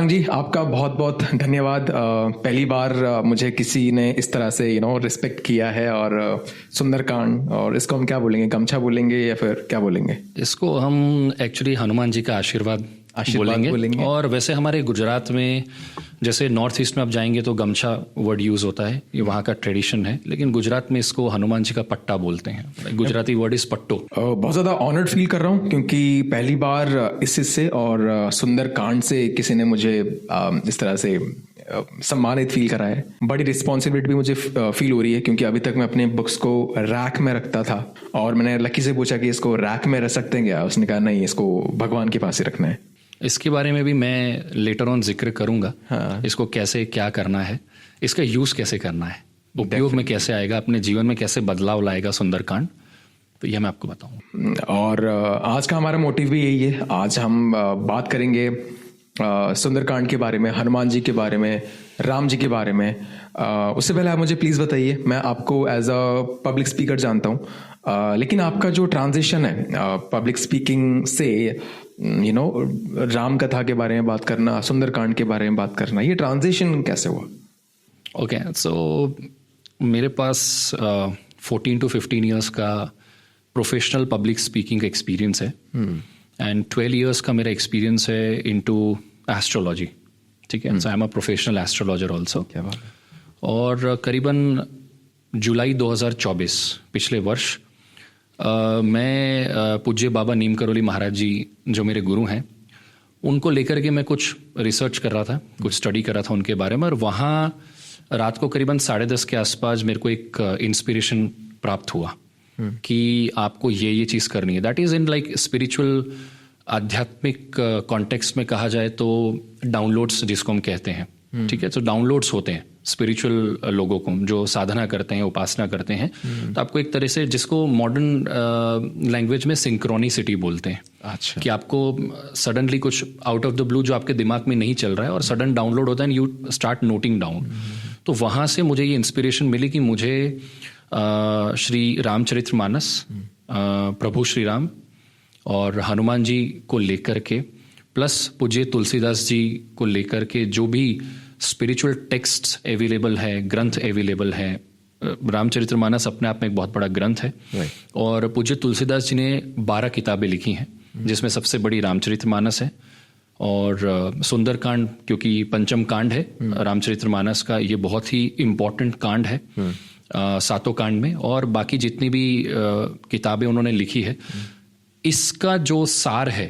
शशांक जी, आपका बहुत बहुत धन्यवाद। पहली बार मुझे किसी ने इस तरह से रिस्पेक्ट किया है। और सुंदरकांड, और इसको हम क्या बोलेंगे, गमछा बोलेंगे या फिर क्या बोलेंगे? इसको हम एक्चुअली हनुमान जी का आशीर्वाद बोलेंगे। और वैसे हमारे गुजरात में जैसे नॉर्थ ईस्ट में आप जाएंगे तो गमछा वर्ड यूज होता है, ये वहाँ का ट्रेडिशन है, लेकिन गुजरात में इसको हनुमान जी का पट्टा बोलते हैं। गुजराती वर्ड इज पट्टो। बहुत ज़्यादा ऑनर्ड फील कर रहा हूँ क्योंकि पहली बार इस हिस्से और सुंदरकांड से किसी ने मुझे इस तरह से सम्मानित फील करा है। बड़ी रिस्पॉन्सिबिलिटी भी मुझे फील हो रही है क्योंकि अभी तक मैं अपने बुक्स को रैक में रखता था और मैंने लकी से पूछा कि इसको रैक में रख सकते हैं क्या? उसने कहा नहीं, इसको भगवान के पास ही रखना है। इसके बारे में भी मैं लेटर ऑन जिक्र करूंगा। हाँ। इसको कैसे क्या करना है, इसका यूज कैसे करना है, उपयोग में कैसे आएगा, अपने जीवन में कैसे बदलाव लाएगा सुंदरकांड, तो यह मैं आपको बताऊंगा। और आज का हमारा मोटिव भी यही है। आज हम बात करेंगे सुंदरकांड के बारे में, हनुमान जी के बारे में, राम जी के बारे में। उससे पहले आप मुझे प्लीज़ बताइए, मैं आपको एज अ पब्लिक स्पीकर जानता हूँ, लेकिन आपका जो ट्रांजिशन है पब्लिक स्पीकिंग से राम कथा के बारे में बात करना, सुंदरकांड के बारे में बात करना, ये ट्रांजिशन कैसे हुआ? ओके, सो मेरे पास 14 to 15 ईयर्स का प्रोफेशनल पब्लिक स्पीकिंग का एक्सपीरियंस है एंड 12 ईयर्स का मेरा एक्सपीरियंस है इनटू एस्ट्रोलॉजी। ठीक है, so I am a professional astrologer also. क्या बात है। और करीबन जुलाई 2024 पिछले वर्ष मैं पूज्य बाबा नीम करोली महाराज जी जो मेरे गुरु हैं उनको लेकर के मैं कुछ रिसर्च कर रहा था, कुछ स्टडी कर रहा था उनके बारे में। और वहाँ रात को करीबन 10:30 के आसपास मेरे को एक इंस्पिरेशन प्राप्त हुआ कि आपको ये चीज़ करनी है। That is in like spiritual, आध्यात्मिक कॉन्टेक्स्ट में कहा जाए तो डाउनलोड्स जिसको हम कहते हैं। ठीक है, तो डाउनलोड्स होते हैं स्पिरिचुअल लोगों को जो साधना करते हैं, उपासना करते हैं। तो आपको एक तरह से जिसको मॉडर्न लैंग्वेज में सिंक्रोनिसिटी बोलते हैं। अच्छा। कि आपको सडनली कुछ आउट ऑफ द ब्लू जो आपके दिमाग में नहीं चल रहा है और सडन डाउनलोड होता है and you start noting down. तो वहाँ से मुझे ये इंस्पिरेशन मिली कि मुझे श्री रामचरितमानस, प्रभु श्री राम और हनुमान जी को लेकर के प्लस पूज्य तुलसीदास जी को लेकर के जो भी स्पिरिचुअल टेक्स्ट्स अवेलेबल है, ग्रंथ अवेलेबल है। रामचरितमानस अपने आप में एक बहुत बड़ा ग्रंथ है और पूज्य तुलसीदास जी ने 12 किताबें लिखी हैं जिसमें सबसे बड़ी रामचरितमानस है। और सुंदरकांड क्योंकि पंचम कांड है रामचरितमानस का, ये बहुत ही इम्पोर्टेंट कांड है 7 कांड में। और बाकी जितनी भी किताबें उन्होंने लिखी है, इसका जो सार है,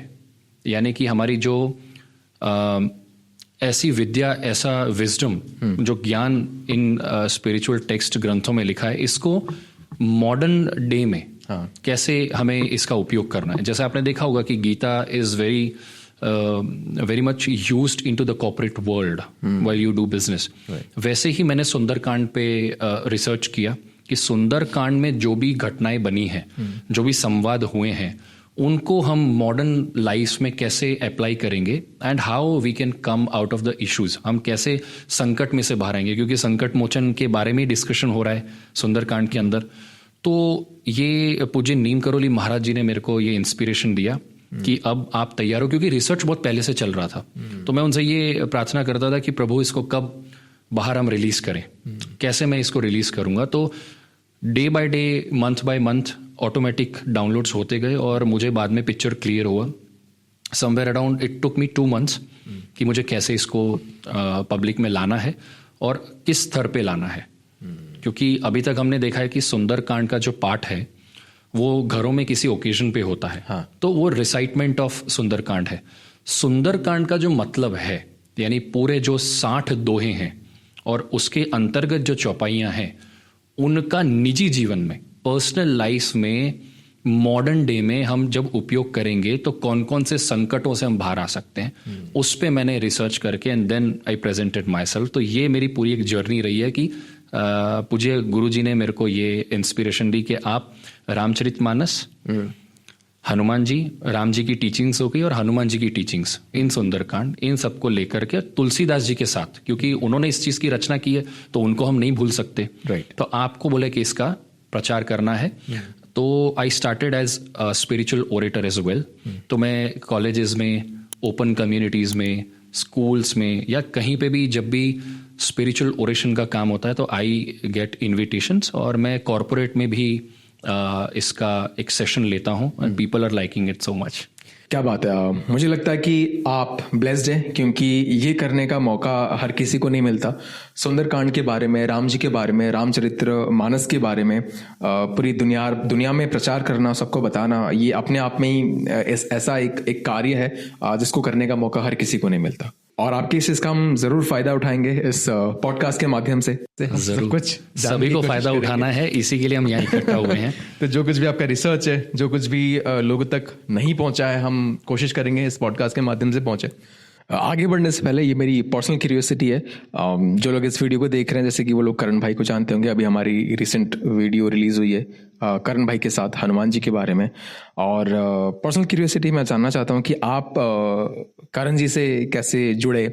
यानी कि हमारी जो ऐसी विद्या, ऐसा विजडम, जो ज्ञान इन स्पिरिचुअल टेक्स्ट ग्रंथों में लिखा है, इसको मॉडर्न डे में कैसे हमें इसका उपयोग करना है। जैसे आपने देखा होगा कि Gita is very much used into the corporate world while you do business. वैसे ही मैंने सुंदरकांड पे रिसर्च किया कि सुंदरकांड में जो भी घटनाएं बनी हैं, जो भी संवाद हुए हैं, उनको हम मॉडर्न लाइफ में कैसे अप्लाई करेंगे and how we can come out of the issues. हम कैसे संकट में से बाहर आएंगे, क्योंकि संकट मोचन के बारे में डिस्कशन हो रहा है सुंदरकांड के अंदर। तो ये पूज्य नीम करोली महाराज जी ने मेरे को ये इंस्पिरेशन दिया कि अब आप तैयार हो, क्योंकि रिसर्च बहुत पहले से चल रहा था। तो मैं उनसे ये प्रार्थना करता था कि प्रभु इसको कब बाहर हम रिलीज करें, कैसे मैं इसको रिलीज करूंगा। तो day by day, month by month automatic downloads होते गए और मुझे बाद में पिक्चर क्लियर हुआ। Somewhere around it took me 2 months कि मुझे कैसे इसको पब्लिक में लाना है और किस स्तर पे लाना है। क्योंकि अभी तक हमने देखा है कि सुंदरकांड का जो पाठ है वो घरों में किसी ओकेजन पे होता है। हाँ। तो वो रिसाइटमेंट ऑफ सुंदरकांड है। सुंदरकांड का जो मतलब है, यानी पूरे जो 60 दोहे हैं और उसके अंतर्गत जो चौपाइयाँ हैं, उनका निजी जीवन में, पर्सनल लाइफ में, मॉडर्न डे में हम जब उपयोग करेंगे तो कौन कौन से संकटों से हम बाहर आ सकते हैं, उस पे मैंने रिसर्च करके and then I presented myself. तो ये मेरी पूरी एक जर्नी रही है कि पूज्य गुरु जी ने मेरे को ये इंस्पिरेशन दी कि आप रामचरितमानस, हनुमान जी, राम जी की टीचिंग्स हो गई और हनुमान जी की टीचिंग्स, इन सुंदरकांड, इन सबको लेकर के तुलसीदास जी के साथ, क्योंकि उन्होंने इस चीज की रचना की है तो उनको हम नहीं भूल सकते। तो आपको बोले कि इसका प्रचार करना है। तो I started as spiritual orator as well. तो मैं कॉलेजेस में, ओपन कम्युनिटीज में, स्कूल्स में या कहीं पे भी जब भी स्पिरिचुअल ओरेशन का काम होता है तो आई गेट इन्विटेशंस, और मैं कॉरपोरेट में भी इसका एक सेशन लेता हूँ and people are liking it so much. क्या बात है। मुझे लगता है कि आप ब्लेस्ड हैं क्योंकि ये करने का मौका हर किसी को नहीं मिलता। सुंदरकांड के बारे में, राम जी के बारे में, रामचरित्र मानस के बारे में पूरी दुनिया में प्रचार करना, सबको बताना, ये अपने आप में ही ऐसा एक कार्य है जिसको करने का मौका हर किसी को नहीं मिलता। और आपके इसका हम जरूर फायदा उठाएंगे इस पॉडकास्ट के माध्यम से। जरूर, कुछ सभी को फायदा उठाना है, इसी के लिए हम यहाँ इकट्ठा हुए हैं। तो जो कुछ भी आपका रिसर्च है, जो कुछ भी लोगों तक नहीं पहुंचा है, हम कोशिश करेंगे इस पॉडकास्ट के माध्यम से पहुंचे। आगे बढ़ने से पहले ये मेरी पर्सनल क्यूरियोसिटी है, जो लोग इस वीडियो को देख रहे हैं, जैसे कि वो लोग करण भाई को जानते होंगे, अभी हमारी रिसेंट वीडियो रिलीज हुई है करण भाई के साथ हनुमान जी के बारे में। और पर्सनल क्यूरियोसिटी मैं जानना चाहता हूँ कि आप करण जी से कैसे जुड़े,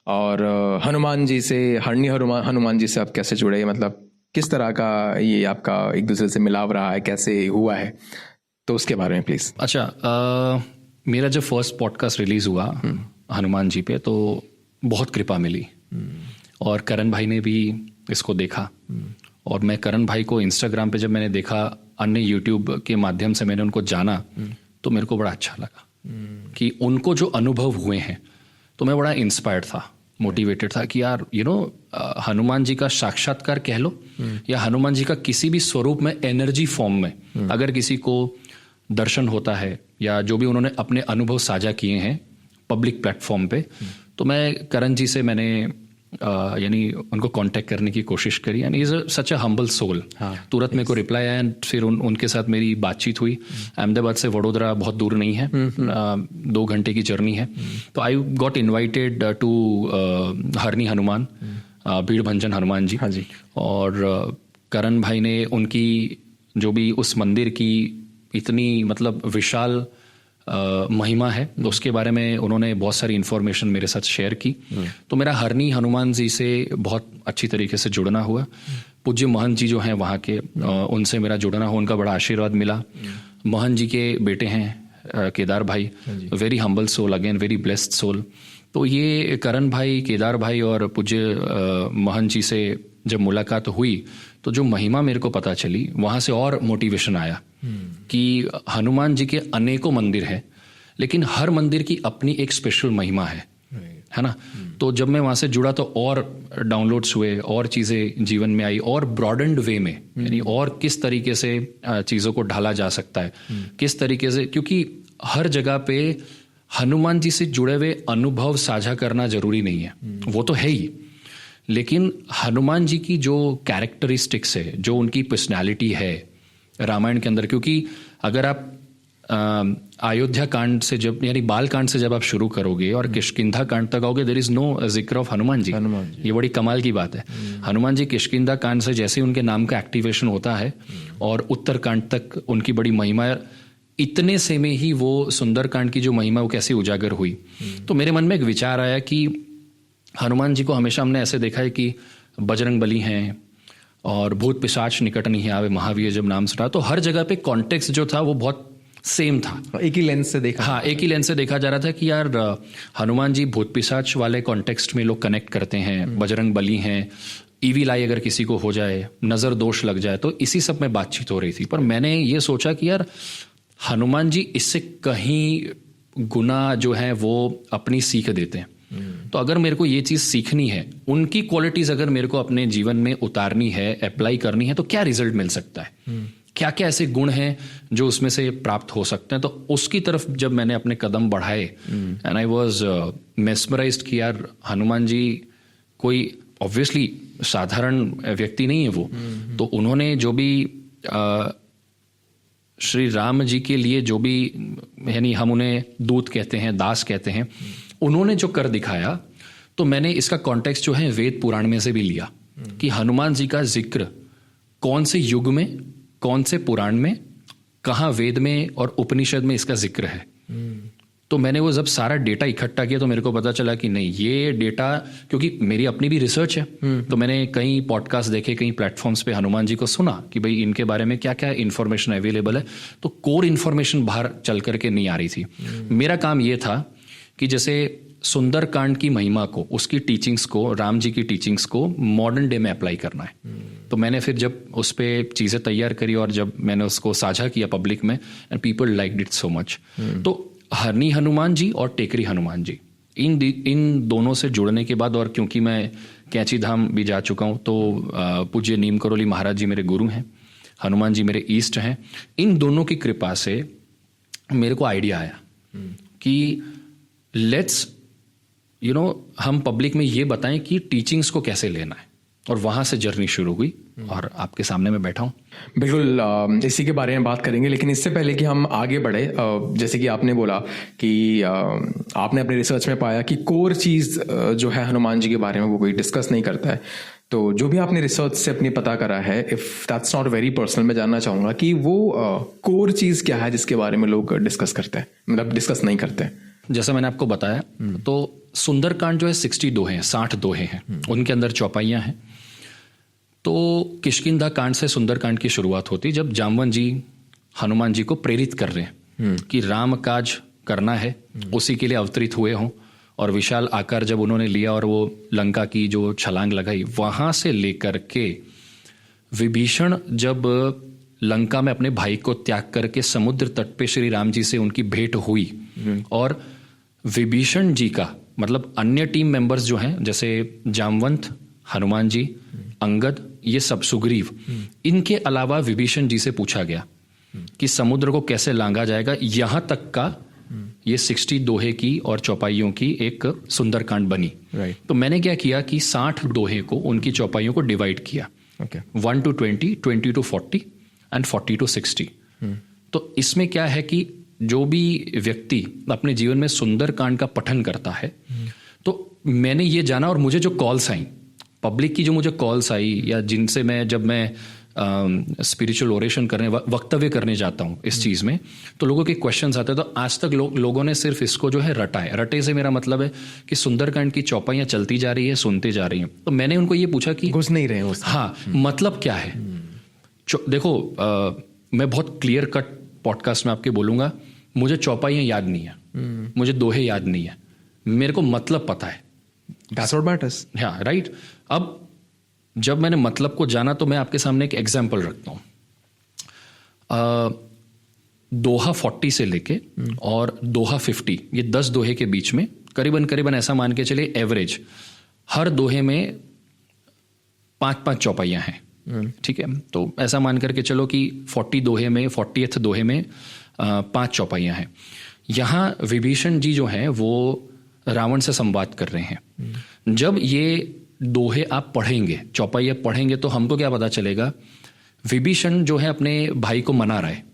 और हनुमान जी से, हनुमान जी से आप कैसे जुड़े, मतलब किस तरह का ये आपका एक दूसरे से मिलाव रहा है, कैसे हुआ है, तो उसके बारे में प्लीज। अच्छा, मेरा जब फर्स्ट पॉडकास्ट रिलीज हुआ हनुमान जी पे तो बहुत कृपा मिली, और करण भाई ने भी इसको देखा, और मैं करण भाई को इंस्टाग्राम पे जब मैंने देखा, अन्य यूट्यूब के माध्यम से मैंने उनको जाना, तो मेरे को बड़ा अच्छा लगा कि उनको जो अनुभव हुए हैं, तो मैं बड़ा इंस्पायर्ड था, मोटिवेटेड था कि यार हनुमान जी का साक्षात्कार कह लो या हनुमान जी का किसी भी स्वरूप में, एनर्जी फॉर्म में अगर किसी को दर्शन होता है या जो भी उन्होंने अपने अनुभव साझा किए हैं पब्लिक प्लेटफॉर्म पे, तो मैं करण जी से मैंने यानी उनको कांटेक्ट करने की कोशिश करी, and is such a humble soul. तुरंत मेरे को रिप्लाई आया, एंड फिर उनके साथ मेरी बातचीत हुई। अहमदाबाद से वडोदरा बहुत दूर नहीं है, 2 घंटे की जर्नी है। तो आई गॉट इन्वाइटेड टू हरनी हनुमान, भीड़ भंजन हनुमान जी। हाँ जी। और करण भाई ने उनकी जो भी उस मंदिर की इतनी मतलब विशाल महिमा है, तो उसके बारे में उन्होंने बहुत सारी इन्फॉर्मेशन मेरे साथ शेयर की। तो मेरा हरनी हनुमान जी से बहुत अच्छी तरीके से जुड़ना हुआ। पूज्य महंत जी जो हैं वहाँ के, उनसे मेरा जुड़ना हुआ, उनका बड़ा आशीर्वाद मिला। महंत जी के बेटे हैं केदार भाई, very humble soul, again very blessed soul. तो ये करण भाई, केदार भाई और पूज्य महंत जी से जब मुलाकात हुई, तो जो महिमा मेरे को पता चली, वहाँ से और मोटिवेशन आया कि हनुमान जी के अनेकों मंदिर हैं, लेकिन हर मंदिर की अपनी एक स्पेशल महिमा है ना। तो जब मैं वहाँ से जुड़ा तो और डाउनलोड्स हुए, और चीज़ें जीवन में आई, और ब्रॉडेंड वे में, यानी और किस तरीके से चीज़ों को ढाला जा सकता है, किस तरीके से, क्योंकि हर जगह पे हनुमान जी से जुड़े हुए अनुभव साझा करना जरूरी नहीं है, वो तो है ही, लेकिन हनुमान जी की जो कैरेक्टरिस्टिक्स है, जो उनकी पर्सनैलिटी है रामायण के अंदर, क्योंकि अगर आप अयोध्या कांड से जब, यानी बाल कांड से जब आप शुरू करोगे और किष्किंधा कांड तक आओगे, देयर इज नो जिक्र ऑफ हनुमान जी। ये बड़ी कमाल की बात है। हनुमान जी किष्किंधा कांड से जैसे उनके नाम का एक्टिवेशन होता है और उत्तर कांड तक उनकी बड़ी महिमा, इतने से में ही वो सुंदरकांड की जो महिमा वो कैसे उजागर हुई। तो मेरे मन में एक विचार आया कि हनुमान जी को हमेशा हमने ऐसे देखा है कि बजरंग बली हैं और भूत पिशाच निकट नहीं आवे, महावीर जब नाम सुना, तो हर जगह पे कॉन्टेक्स्ट जो था वो बहुत सेम था, एक ही लेंस से देखा। हाँ, एक ही लेंस से देखा जा रहा था कि यार हनुमान जी भूत पिशाच वाले कॉन्टेक्स्ट में लोग कनेक्ट करते हैं, बजरंग बली हैं, ईविल आई अगर किसी को हो जाए, नजर दोष लग जाए, तो इसी सब में बातचीत हो रही थी। पर मैंने ये सोचा कि यार हनुमान जी इससे कहीं गुना जो है वो अपनी सीख देते हैं। तो अगर मेरे को ये चीज सीखनी है, उनकी क्वालिटीज अगर मेरे को अपने जीवन में उतारनी है, अप्लाई करनी है, तो क्या रिजल्ट मिल सकता है, क्या क्या ऐसे गुण हैं जो उसमें से प्राप्त हो सकते हैं। तो उसकी तरफ जब मैंने अपने कदम बढ़ाए, एंड आई वाज मेस्मराइज्ड कि यार हनुमान जी कोई ऑब्वियसली साधारण व्यक्ति नहीं है वो। तो उन्होंने जो भी श्री राम जी के लिए जो भी, यानी हम उन्हें दूत कहते हैं, दास कहते हैं, उन्होंने जो कर दिखाया, तो मैंने इसका कॉन्टेक्स्ट जो है वेद पुराण में से भी लिया कि हनुमान जी का जिक्र कौन से युग में, कौन से पुराण में, कहाँ वेद में और उपनिषद में इसका जिक्र है। तो मैंने वो जब सारा डेटा इकट्ठा किया तो मेरे को पता चला कि नहीं, ये डेटा, क्योंकि मेरी अपनी भी रिसर्च है, तो मैंने कई पॉडकास्ट देखे, कई प्लेटफॉर्म्स पे हनुमान जी को सुना कि भाई इनके बारे में क्या क्या इन्फॉर्मेशन अवेलेबल है, तो कोर इन्फॉर्मेशन बाहर चल करके नहीं आ रही थी। मेरा काम ये था कि जैसे सुंदरकांड की महिमा को, उसकी टीचिंग्स को, राम जी की टीचिंग्स को मॉडर्न डे में अप्लाई करना है। तो मैंने फिर जब उस पर चीज़ें तैयार करी और जब मैंने उसको साझा किया पब्लिक में, and people liked it so much. तो हरनी हनुमान जी और टेकरी हनुमान जी, इन दोनों से जुड़ने के बाद, और क्योंकि मैं कैंची धाम भी जा चुका हूँ, तो पूज्य नीम करोली महाराज जी मेरे गुरु हैं, हनुमान जी मेरे ईष्ट हैं, इन दोनों की कृपा से मेरे को आइडिया आया कि लेट्स हम पब्लिक में ये बताएं कि टीचिंग्स को कैसे लेना है, और वहां से जर्नी शुरू हुई और आपके सामने मैं बैठा हूँ। बिल्कुल इसी के बारे में बात करेंगे, लेकिन इससे पहले कि हम आगे बढ़े, जैसे कि आपने बोला कि आपने अपने रिसर्च में पाया कि कोर चीज़ जो है हनुमान जी के बारे में वो कोई डिस्कस नहीं करता है। तो जो भी आपने रिसर्च से अपनी पता करा है, if that's not very personal, मैं जानना चाहूँगा कि वो कोर चीज़ क्या है जिसके बारे में लोग डिस्कस करते हैं, मतलब डिस्कस नहीं करते हैं। जैसा मैंने आपको बताया, तो सुंदरकांड जो है 60 दोहे हैं, 60 दोहे हैं, उनके अंदर चौपाइयाँ हैं। तो किष्किंधा कांड से सुंदरकांड की शुरुआत होती, जब जामवन जी हनुमान जी को प्रेरित कर रहे हैं कि राम काज करना है, उसी के लिए अवतरित हुए हों, और विशाल आकार जब उन्होंने लिया और वो लंका की जो छलांग लगाई, वहां से लेकर के विभीषण जब लंका में अपने भाई को त्याग करके समुद्र तट पे श्री राम जी से उनकी भेंट हुई, और विभीषण जी का मतलब अन्य टीम मेंबर्स जो हैं, जैसे जामवंत, हनुमान जी, अंगद, ये सब, सुग्रीव, इनके अलावा विभीषण जी से पूछा गया कि समुद्र को कैसे लांगा जाएगा, यहां तक का ये 60 दोहे की और चौपाइयों की एक सुंदरकांड बनी। तो मैंने क्या किया कि 60 दोहे को, उनकी चौपाइयों को डिवाइड किया, 1 to 20, 20 to 40 एंड 40 to 60। तो इसमें क्या है कि जो भी व्यक्ति अपने जीवन में सुंदरकांड का पठन करता है, तो मैंने ये जाना, और मुझे जो कॉल्स आई पब्लिक की, जो मुझे कॉल्स आई, या जिनसे जब मैं स्पिरिचुअल ओरेशन करने, वक्तव्य करने जाता हूँ इस चीज़ में, तो लोगों के क्वेश्चंस आते हैं। तो आज तक लोगों ने सिर्फ इसको जो है रटा है। रटे से मेरा मतलब है कि सुंदरकांड की चौपाइयाँ चलती जा रही है, सुनते जा रही हैं। तो मैंने उनको ये पूछा कि घुस नहीं रहे हो, हाँ, मतलब क्या है। देखो, मैं बहुत क्लियर कट पॉडकास्ट में आपके बोलूँगा, मुझे चौपाइयाँ याद नहीं है, मुझे दोहे याद नहीं है, मेरे को मतलब पता है। That's what matters. हाँ, राइट। अब जब मैंने मतलब को जाना, तो मैं आपके सामने एक एग्जाम्पल रखता हूँ। दोहा 40 से लेके और दोहा 50, ये 10 दोहे के बीच में करीबन ऐसा मान के चले एवरेज हर दोहे में 5-5 चौपाइयाँ हैं, ठीक है। तो ऐसा मान करके चलो कि 40 दोहे में, 40th दोहे में 5 चौपाइयाँ हैं। यहाँ विभीषण जी जो हैं वो रावण से संवाद कर रहे हैं। जब ये दोहे आप पढ़ेंगे, चौपाइयाँ पढ़ेंगे, तो हमको क्या पता चलेगा, विभीषण जो है अपने भाई को मना रहा है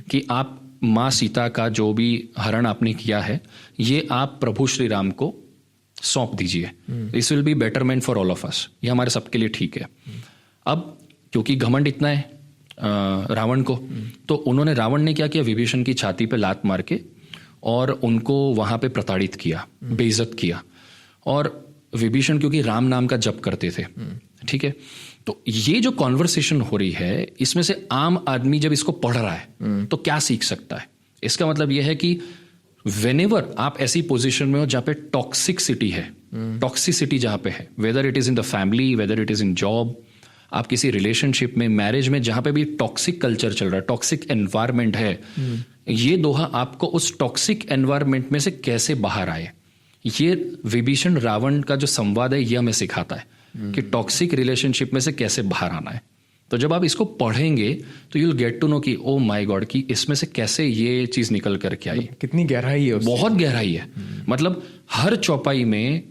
कि आप माँ सीता का जो भी हरण आपने किया है, ये आप प्रभु श्री राम को सौंप दीजिए, this will be betterment for all of us, ये हमारे सबके लिए ठीक है। अब क्योंकि घमंड इतना है रावण को, तो उन्होंने, रावण ने क्या किया, विभीषण की छाती पे लात मार के और उनको वहां पे प्रताड़ित किया, बेइज्जत किया। और विभीषण क्योंकि राम नाम का जप करते थे, ठीक है, तो ये जो कॉन्वर्सेशन हो रही है, इसमें से आम आदमी जब इसको पढ़ रहा है तो क्या सीख सकता है। इसका मतलब यह है कि व्हेनेवर आप ऐसी पोजीशन में हो जहां पे टॉक्सिसिटी है, टॉक्सिसिटी जहां पे है, whether it is in the family, whether it is in job, आप किसी रिलेशनशिप में, मैरिज में, जहां पे भी टॉक्सिक कल्चर चल रहा है, टॉक्सिक एनवायरमेंट है, ये दोहा आपको उस टॉक्सिक एनवायरमेंट में से कैसे बाहर आए, ये विभीषण रावण का जो संवाद है, ये हमें सिखाता है कि टॉक्सिक रिलेशनशिप में से कैसे बाहर आना है। तो जब आप इसको पढ़ेंगे तो you will get to know कि ओ माय गॉड, कि इसमें से कैसे ये चीज निकल करके आई, कितनी गहराई है, बहुत गहराई है। मतलब हर चौपाई में,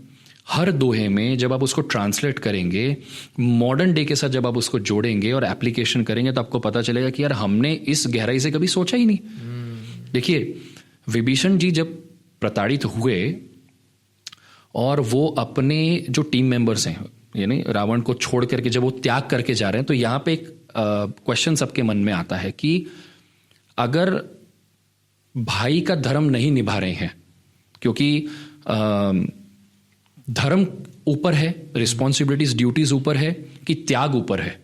हर दोहे में जब आप उसको ट्रांसलेट करेंगे, मॉडर्न डे के साथ जब आप उसको जोड़ेंगे और एप्लीकेशन करेंगे, तो आपको पता चलेगा कि यार हमने इस गहराई से कभी सोचा ही नहीं। देखिए, विभीषण जी जब प्रताड़ित हुए और वो अपने जो टीम मेंबर्स हैं, यानी रावण को छोड़ करके जब वो त्याग करके जा रहे हैं, तो यहाँ पे एक क्वेश्चन सबके मन में आता है कि अगर भाई का धर्म नहीं निभा रहे हैं, क्योंकि धर्म ऊपर है, रिस्पॉन्सिबिलिटीज, ड्यूटीज ऊपर है, कि त्याग ऊपर है।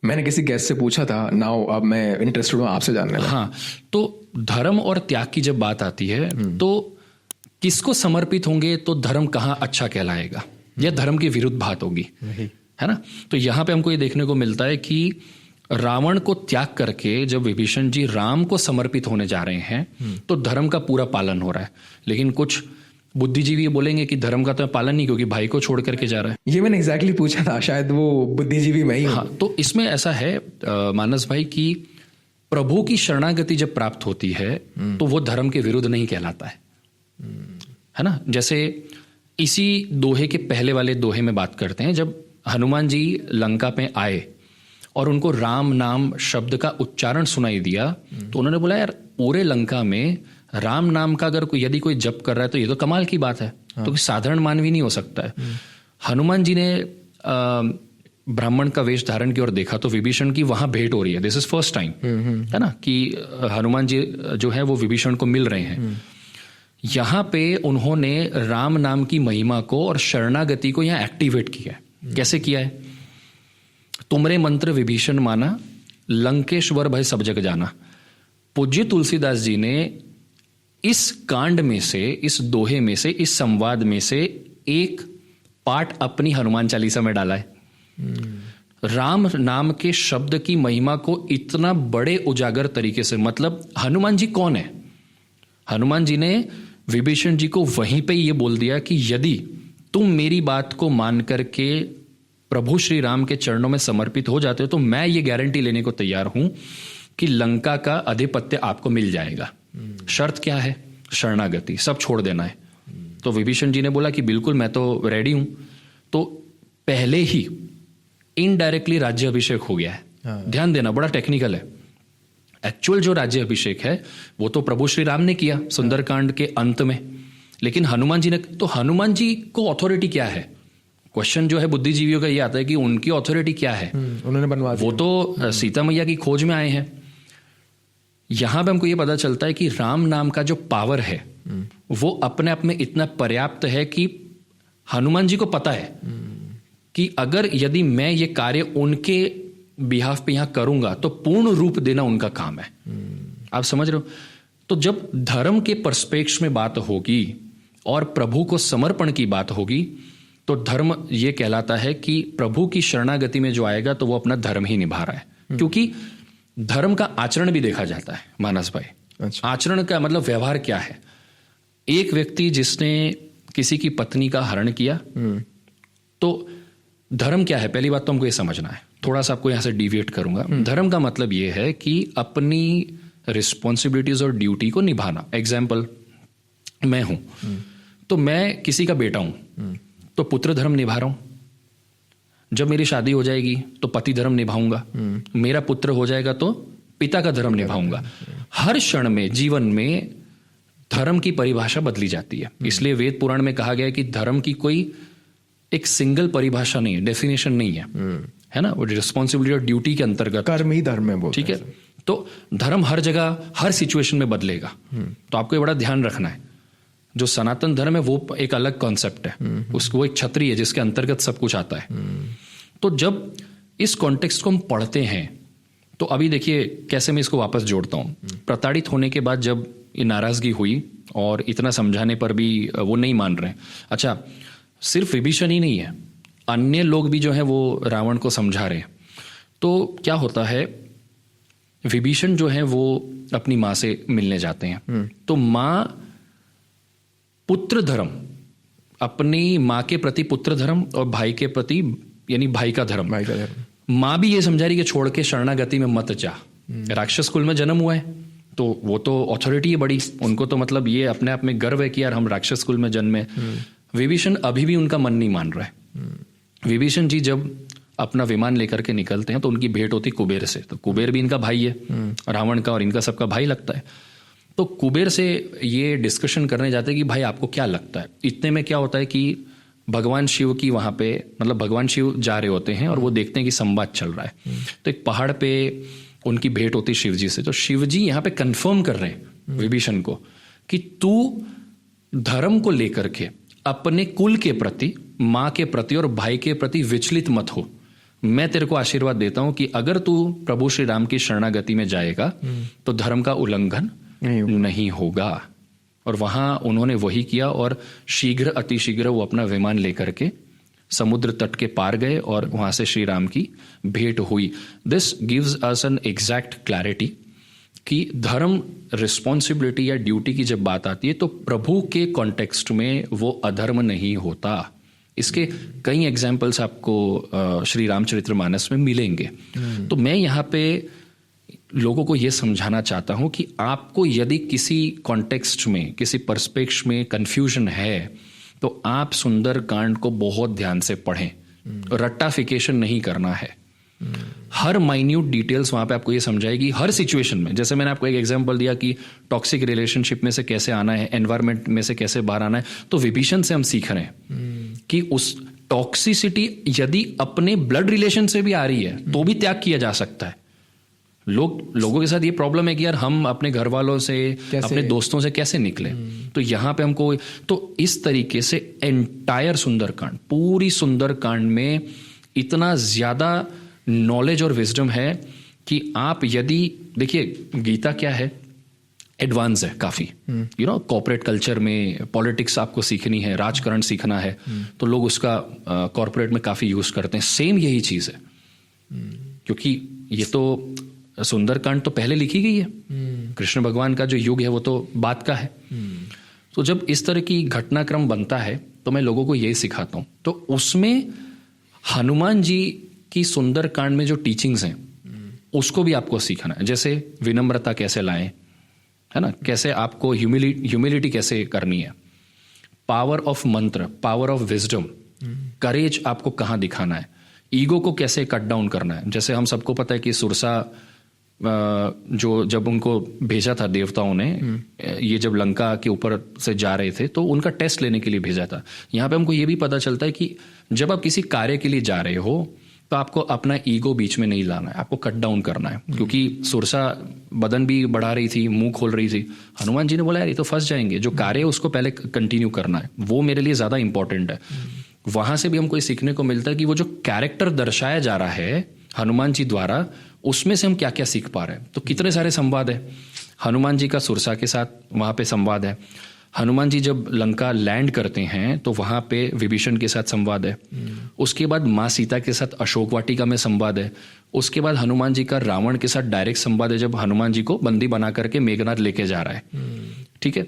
मैंने किसी गेस्ट से पूछा था, नाउ अब मैं इंटरेस्टेड हूँ आपसे जानने में। हाँ, तो धर्म और त्याग की जब बात आती है, तो किसको समर्पित होंगे तो धर्म कहाँ अच्छा कहलाएगा, या धर्म की विरुद्ध बात होगी, है ना। तो यहाँ पे हमको ये देखने को मिलता है कि रावण को त्याग करके जब विभीषण जी राम को समर्पित होने जा रहे हैं तो धर्म का पूरा पालन हो रहा है। लेकिन कुछ बुद्धिजीवी बोलेंगे कि धर्म का तो पालन नहीं, क्योंकि भाई को छोड़ करके जा रहा है। ये मैंने एग्जैक्टली पूछा था, शायद वो बुद्धिजीवी मैं ही हूं। हाँ, तो इसमें ऐसा है मानस भाई कि प्रभु की शरणागति जब प्राप्त होती है तो वो धर्म के विरुद्ध नहीं कहलाता है ना। जैसे इसी दोहे के पहले वाले दोहे में बात करते हैं, जब हनुमान जी लंका पे आए और उनको राम नाम शब्द का उच्चारण सुनाई दिया तो उन्होंने बोला यार पूरे लंका में राम नाम का अगर यदि कोई जप कर रहा है तो ये तो कमाल की बात है। हाँ। तो साधारण मानवी नहीं हो सकता है। हनुमान जी ने ब्राह्मण का वेश धारण किया और देखा तो विभीषण की वहां भेंट हो रही है। दिस इज फर्स्ट टाइम, है ना, कि हनुमान जी जो है वो विभीषण को मिल रहे हैं। यहां पे उन्होंने राम नाम की महिमा को और शरणागति को यहां एक्टिवेट किया है। कैसे किया है? तुमरे मंत्र विभीषण माना, लंकेश्वर भय सब जग जाना। पूज्य तुलसीदास जी ने इस कांड में से, इस दोहे में से, इस संवाद में से एक पाठ अपनी हनुमान चालीसा में डाला है। राम नाम के शब्द की महिमा को इतना बड़े उजागर तरीके से, मतलब हनुमान जी कौन है? हनुमान जी ने विभीषण जी को वहीं पे ये बोल दिया कि यदि तुम मेरी बात को मान करके प्रभु श्री राम के चरणों में समर्पित हो जाते हो तो मैं ये गारंटी लेने को तैयार हूं कि लंका का अधिपत्य आपको मिल जाएगा। शर्त क्या है? शरणागति, सब छोड़ देना है। तो विभीषण जी ने बोला कि बिल्कुल मैं तो रेडी हूं। तो पहले ही इनडायरेक्टली राज्य अभिषेक हो गया है। ध्यान देना, बड़ा टेक्निकल है। एक्चुअल जो राज्य अभिषेक है वो तो प्रभु श्री राम ने किया सुंदरकांड के अंत में, लेकिन हनुमान जी ने, तो हनुमान जी को अथॉरिटी क्या है? क्वेश्चन जो है बुद्धिजीवियों का ये आता है कि उनकी अथॉरिटी क्या है? उन्होंने बनवा दिया। वो तो सीता मैया की खोज में आए हैं। यहां पे हमको ये पता चलता है कि राम नाम का जो पावर है वो अपने आप में इतना पर्याप्त है कि हनुमान जी को पता है कि अगर यदि मैं ये कार्य उनके बिहाफ पे यहां करूंगा तो पूर्ण रूप देना उनका काम है। आप समझ रहे हो? तो जब धर्म के पर्सपेक्स में बात होगी और प्रभु को समर्पण की बात होगी तो धर्म ये कहलाता है कि प्रभु की शरणागति में जो आएगा तो वो अपना धर्म ही निभा रहा है। क्योंकि धर्म का आचरण भी देखा जाता है मानस भाई। अच्छा। आचरण का मतलब व्यवहार क्या है? एक व्यक्ति जिसने किसी की पत्नी का हरण किया तो धर्म क्या है? पहली बात तो हमको ये समझना है। थोड़ा सा आपको यहां से डिविएट करूंगा। धर्म का मतलब ये है कि अपनी रिस्पॉन्सिबिलिटीज और ड्यूटी को निभाना। एग्जाम्पल, मैं हूं तो मैं किसी का बेटा हूं तो पुत्र धर्म निभा रहा हूं। जब मेरी शादी हो जाएगी तो पति धर्म निभाऊंगा। मेरा पुत्र हो जाएगा तो पिता का धर्म निभाऊंगा। हर क्षण में जीवन में धर्म की परिभाषा बदली जाती है। इसलिए वेद पुराण में कहा गया है कि धर्म की कोई एक सिंगल परिभाषा नहीं है, डेफिनेशन नहीं है ना। वो रिस्पॉन्सिबिलिटी और ड्यूटी के अंतर्गत कर्म ही धर्म है, ठीक है। तो धर्म हर जगह हर सिचुएशन में बदलेगा। तो आपको ये बड़ा ध्यान रखना है। जो सनातन धर्म है वो एक अलग कॉन्सेप्ट है। उसको वो एक छतरी है जिसके अंतर्गत सब कुछ आता है। तो जब इस कॉन्टेक्स्ट को हम पढ़ते हैं तो अभी देखिए कैसे मैं इसको वापस जोड़ता हूं। प्रताड़ित होने के बाद जब ये नाराजगी हुई और इतना समझाने पर भी वो नहीं मान रहे। अच्छा, सिर्फ विभीषण ही नहीं है, अन्य लोग भी जो है वो रावण को समझा रहे हैं। तो क्या होता है, विभीषण जो है वो अपनी माँ से मिलने जाते हैं। तो माँ पुत्र धर्म, अपनी माँ के प्रति पुत्र धर्म और भाई के प्रति यानी भाई का धर्म। माँ भी ये समझा रही कि छोड़ के शरणागति में मत जा। राक्षस कुल में जन्म हुआ है तो वो तो अथॉरिटी है बड़ी, उनको तो मतलब ये अपने आप में गर्व है कि यार हम राक्षस कुल में जन्मे। विभीषण अभी भी उनका मन नहीं मान रहा है। विभीषण जी जब अपना विमान लेकर के निकलते हैं तो उनकी भेंट होती कुबेर से। तो कुबेर भी इनका भाई है, रावण का और इनका सबका भाई लगता है। तो कुबेर से ये डिस्कशन करने जाते हैं कि भाई आपको क्या लगता है। इतने में क्या होता है कि भगवान शिव की वहां पे, मतलब भगवान शिव जा रहे होते हैं और वो देखते हैं कि संवाद चल रहा है। तो एक पहाड़ पे उनकी भेंट होती है शिव जी से। तो शिव जी यहाँ पे कंफर्म कर रहे हैं विभीषण को कि तू धर्म को लेकर के अपने कुल के प्रति, माँ के प्रति और भाई के प्रति विचलित मत हो। मैं तेरे को आशीर्वाद देता हूं कि अगर तू प्रभु श्री राम की शरणागति में जाएगा तो धर्म का उल्लंघन नहीं होगा। और वहाँ उन्होंने वही किया और शीघ्र अतिशीघ्र वो अपना विमान लेकर के समुद्र तट के पार गए और वहाँ से श्री राम की भेंट हुई। This gives us an exact clarity कि धर्म, रिस्पॉन्सिबिलिटी या ड्यूटी की जब बात आती है तो प्रभु के कॉन्टेक्स्ट में वो अधर्म नहीं होता। इसके कई एग्जाम्पल्स आपको श्री रामचरितमानस में मिलेंगे। तो मैं यहाँ पे लोगों को ये समझाना चाहता हूँ कि आपको यदि किसी कॉन्टेक्स्ट में, किसी पर्सपेक्ट में कंफ्यूजन है तो आप सुंदर कांड को बहुत ध्यान से पढ़ें। रट्टाफिकेशन नहीं करना है। हर माइन्यूट डिटेल्स वहां पे आपको ये समझाएगी हर सिचुएशन में। जैसे मैंने आपको एक एग्जांपल दिया कि टॉक्सिक रिलेशनशिप में से कैसे आना है, एनवायरमेंट में से कैसे बाहर आना है, तो विभीषण से हम सीख रहे हैं कि उस टॉक्सिसिटी यदि अपने ब्लड रिलेशन से भी आ रही है तो भी त्याग किया जा सकता है। लोगों के साथ ये प्रॉब्लम है कि यार हम अपने घर वालों से, अपने दोस्तों से कैसे निकले। तो यहां पे हमको तो इस तरीके से एंटायर सुंदरकांड, पूरी सुंदरकांड में इतना ज्यादा नॉलेज और विजडम है कि आप यदि देखिए गीता क्या है, एडवांस है काफी। कॉर्पोरेट कल्चर में पॉलिटिक्स आपको सीखनी है, राजकारण सीखना है, तो लोग उसका कॉर्पोरेट में काफी यूज करते हैं। सेम यही चीज है, क्योंकि ये तो सुंदरकांड तो पहले लिखी गई है। कृष्ण भगवान का जो युग है वो तो बात का है। तो जब इस तरह की घटनाक्रम बनता है तो मैं लोगों को यही सिखाता हूं। तो उसमें हनुमान जी की सुंदरकांड में जो टीचिंग्स हैं उसको भी आपको सीखना है। जैसे विनम्रता कैसे लाएं, है ना, कैसे आपको ह्यूमिलिटी कैसे करनी है, पावर ऑफ मंत्र, पावर ऑफ विजडम, करेज आपको कहां दिखाना है, ईगो को कैसे कट डाउन करना है। जैसे हम सबको पता है कि सुरसा जो जब उनको भेजा था देवताओं ने, ये जब लंका के ऊपर से जा रहे थे तो उनका टेस्ट लेने के लिए भेजा था। यहां पे हमको ये भी पता चलता है कि जब आप किसी कार्य के लिए जा रहे हो तो आपको अपना ईगो बीच में नहीं लाना है, आपको कट डाउन करना है। क्योंकि सुरसा बदन भी बढ़ा रही थी, मुंह खोल रही थी। हनुमान जी ने बोला यार ये तो फंस जाएंगे, जो कार्य है उसको पहले कंटिन्यू करना है, वो मेरे लिए ज्यादा इंपॉर्टेंट है। वहां से भी हमको ये सीखने को मिलता है कि वो जो कैरेक्टर दर्शाया जा रहा है हनुमान जी द्वारा, उसमें से हम क्या क्या सीख पा रहे हैं। तो कितने सारे संवाद है। हनुमान जी का सुरसा के साथ वहां पे संवाद है। हनुमान जी जब लंका लैंड करते हैं तो वहां पे विभीषण के साथ संवाद है। उसके बाद माँ सीता के साथ अशोक वाटिका में संवाद है। उसके बाद हनुमान जी का रावण के साथ डायरेक्ट संवाद है, जब हनुमान जी को बंदी बना करके मेघनाथ लेके जा रहा है। ठीक है,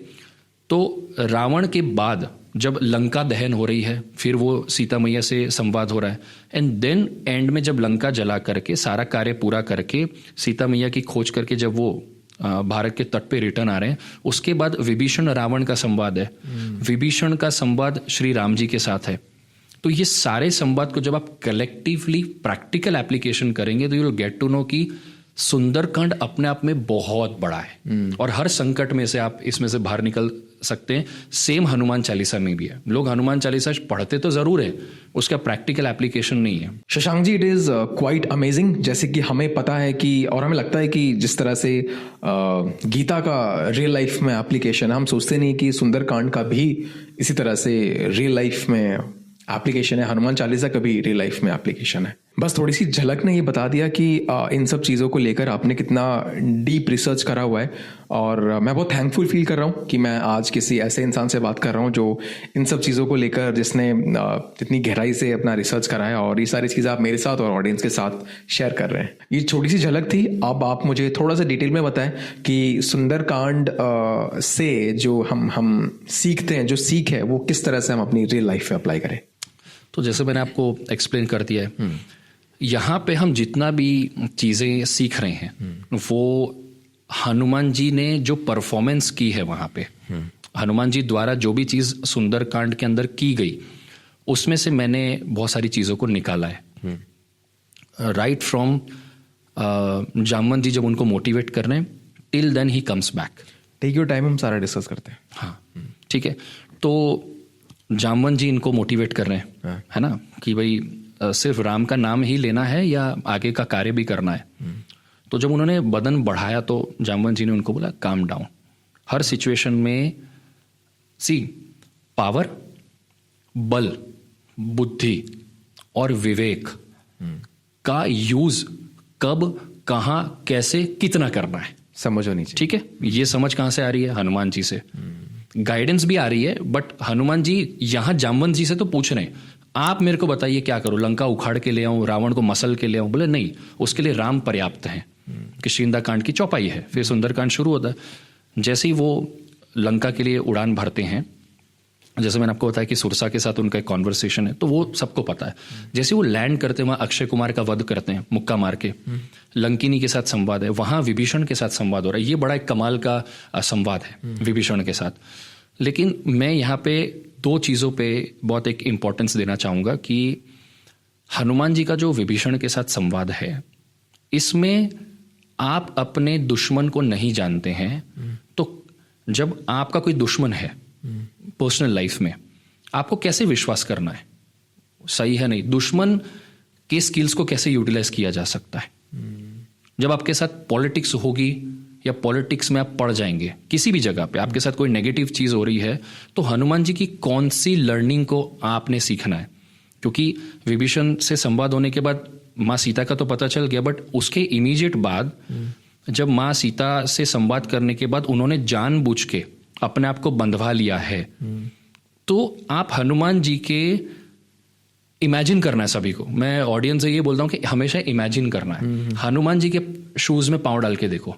तो रावण के बाद जब लंका दहन हो रही है, फिर वो सीता मैया से संवाद हो रहा है। एंड देन एंड में जब लंका जला करके सारा कार्य पूरा करके सीता मैया की खोज करके जब वो भारत के तट पे रिटर्न आ रहे हैं, उसके बाद विभीषण रावण का संवाद है। विभीषण का संवाद श्री राम जी के साथ है। तो ये सारे संवाद को जब आप कलेक्टिवली प्रैक्टिकल एप्लीकेशन करेंगे तो you will get to know कि सुंदरकांड अपने आप में बहुत बड़ा है और हर संकट में से आप इसमें से बाहर निकल सकते हैं। सेम हनुमान चालीसा में भी है। लोग हनुमान चालीसा पढ़ते तो जरूर है, उसका प्रैक्टिकल एप्लीकेशन नहीं है। Shashank ji, it is quite amazing. जैसे कि हमें पता है कि, और हमें लगता है कि जिस तरह से गीता का रियल लाइफ में एप्लीकेशन, हम सोचते नहीं कि सुंदरकांड का भी इसी तरह से रियल लाइफ में एप्लीकेशन है, हनुमान चालीसा का भी रियल लाइफ में एप्लीकेशन है। बस थोड़ी सी झलक ने ये बता दिया कि इन सब चीज़ों को लेकर आपने कितना डीप रिसर्च करा हुआ है। और मैं बहुत थैंकफुल फील कर रहा हूँ कि मैं आज किसी ऐसे इंसान से बात कर रहा हूँ जो इन सब चीज़ों को लेकर, जिसने इतनी गहराई से अपना रिसर्च करा है और ये सारी चीज़ें आप मेरे साथ और ऑडियंस के साथ शेयर कर रहे हैं। ये छोटी सी झलक थी। अब आप मुझे थोड़ा सा डिटेल में बताएं कि सुंदरकांड से जो हम सीखते हैं, जो सीख है, वो किस तरह से हम अपनी रियल लाइफ में अप्लाई करें। तो जैसे मैंने आपको एक्सप्लेन कर दिया है, यहाँ पे हम जितना भी चीज़ें सीख रहे हैं वो हनुमान जी ने जो परफॉर्मेंस की है वहाँ पे, हनुमान जी द्वारा जो भी चीज़ सुंदरकांड के अंदर की गई, उसमें से मैंने बहुत सारी चीज़ों को निकाला है। राइट फ्रॉम जामवंत जी जब उनको मोटिवेट कर रहे हैं, till then he comes back. Take your time, हम सारा डिस्कस करते हैं। हाँ, ठीक है। तो जामवंत जी इनको मोटिवेट कर रहे हैं, है ना, कि भाई सिर्फ राम का नाम ही लेना है या आगे का कार्य भी करना है। तो जब उन्होंने बदन बढ़ाया तो जामवंत जी ने उनको बोला काम डाउन। हर सिचुएशन में पावर, बल, बुद्धि और विवेक का यूज कब, कहाँ, कैसे, कितना करना है, समझ होनी चाहिए। ठीक है, ये समझ कहाँ से आ रही है? हनुमान जी से। गाइडेंस भी आ रही है, बट हनुमान जी यहाँ जामवंत जी से तो पूछ रहे हैं, आप मेरे को बताइए क्या करूं, लंका उखाड़ के ले आऊं, रावण को मसल के ले आऊं? बोले नहीं, उसके लिए राम पर्याप्त हैं। किष्किंधा कांड की चौपाई है, फिर सुंदरकांड शुरू होता है। जैसे ही वो लंका के लिए उड़ान भरते हैं, जैसे मैंने आपको बताया कि सुरसा के साथ उनका एक कॉन्वर्सेशन है, तो वो सबको पता है। जैसे वो लैंड करते हैं, वहां अक्षय कुमार का वध करते हैं मुक्का मार के, लंकिनी के साथ संवाद है, वहां विभीषण के साथ संवाद हो रहा है। ये बड़ा एक कमाल का संवाद है विभीषण के साथ। लेकिन मैं यहाँ पे दो चीज़ों पे बहुत एक इम्पोर्टेंस देना चाहूँगा कि हनुमान जी का जो विभीषण के साथ संवाद है, इसमें आप अपने दुश्मन को नहीं जानते हैं। तो जब आपका कोई दुश्मन है पर्सनल लाइफ में, आपको कैसे विश्वास करना है, सही है नहीं, दुश्मन के स्किल्स को कैसे यूटिलाइज किया जा सकता है। जब आपके साथ पॉलिटिक्स होगी या पॉलिटिक्स में आप पड़ जाएंगे, किसी भी जगह पे आपके साथ कोई नेगेटिव चीज हो रही है, तो हनुमान जी की कौन सी लर्निंग को आपने सीखना है। क्योंकि विभीषण से संवाद होने के बाद माँ सीता का तो पता चल गया, बट उसके इमीडिएट बाद जब माँ सीता से संवाद करने के बाद उन्होंने जानबूझ के अपने आप को बंधवा लिया है, तो आप हनुमान जी के इमेजिन करना है सभी को। मैं ऑडियंस से ये बोलता हूं कि हमेशा इमेजिन करना है। हनुमान जी के शूज में पांव डाल के देखो,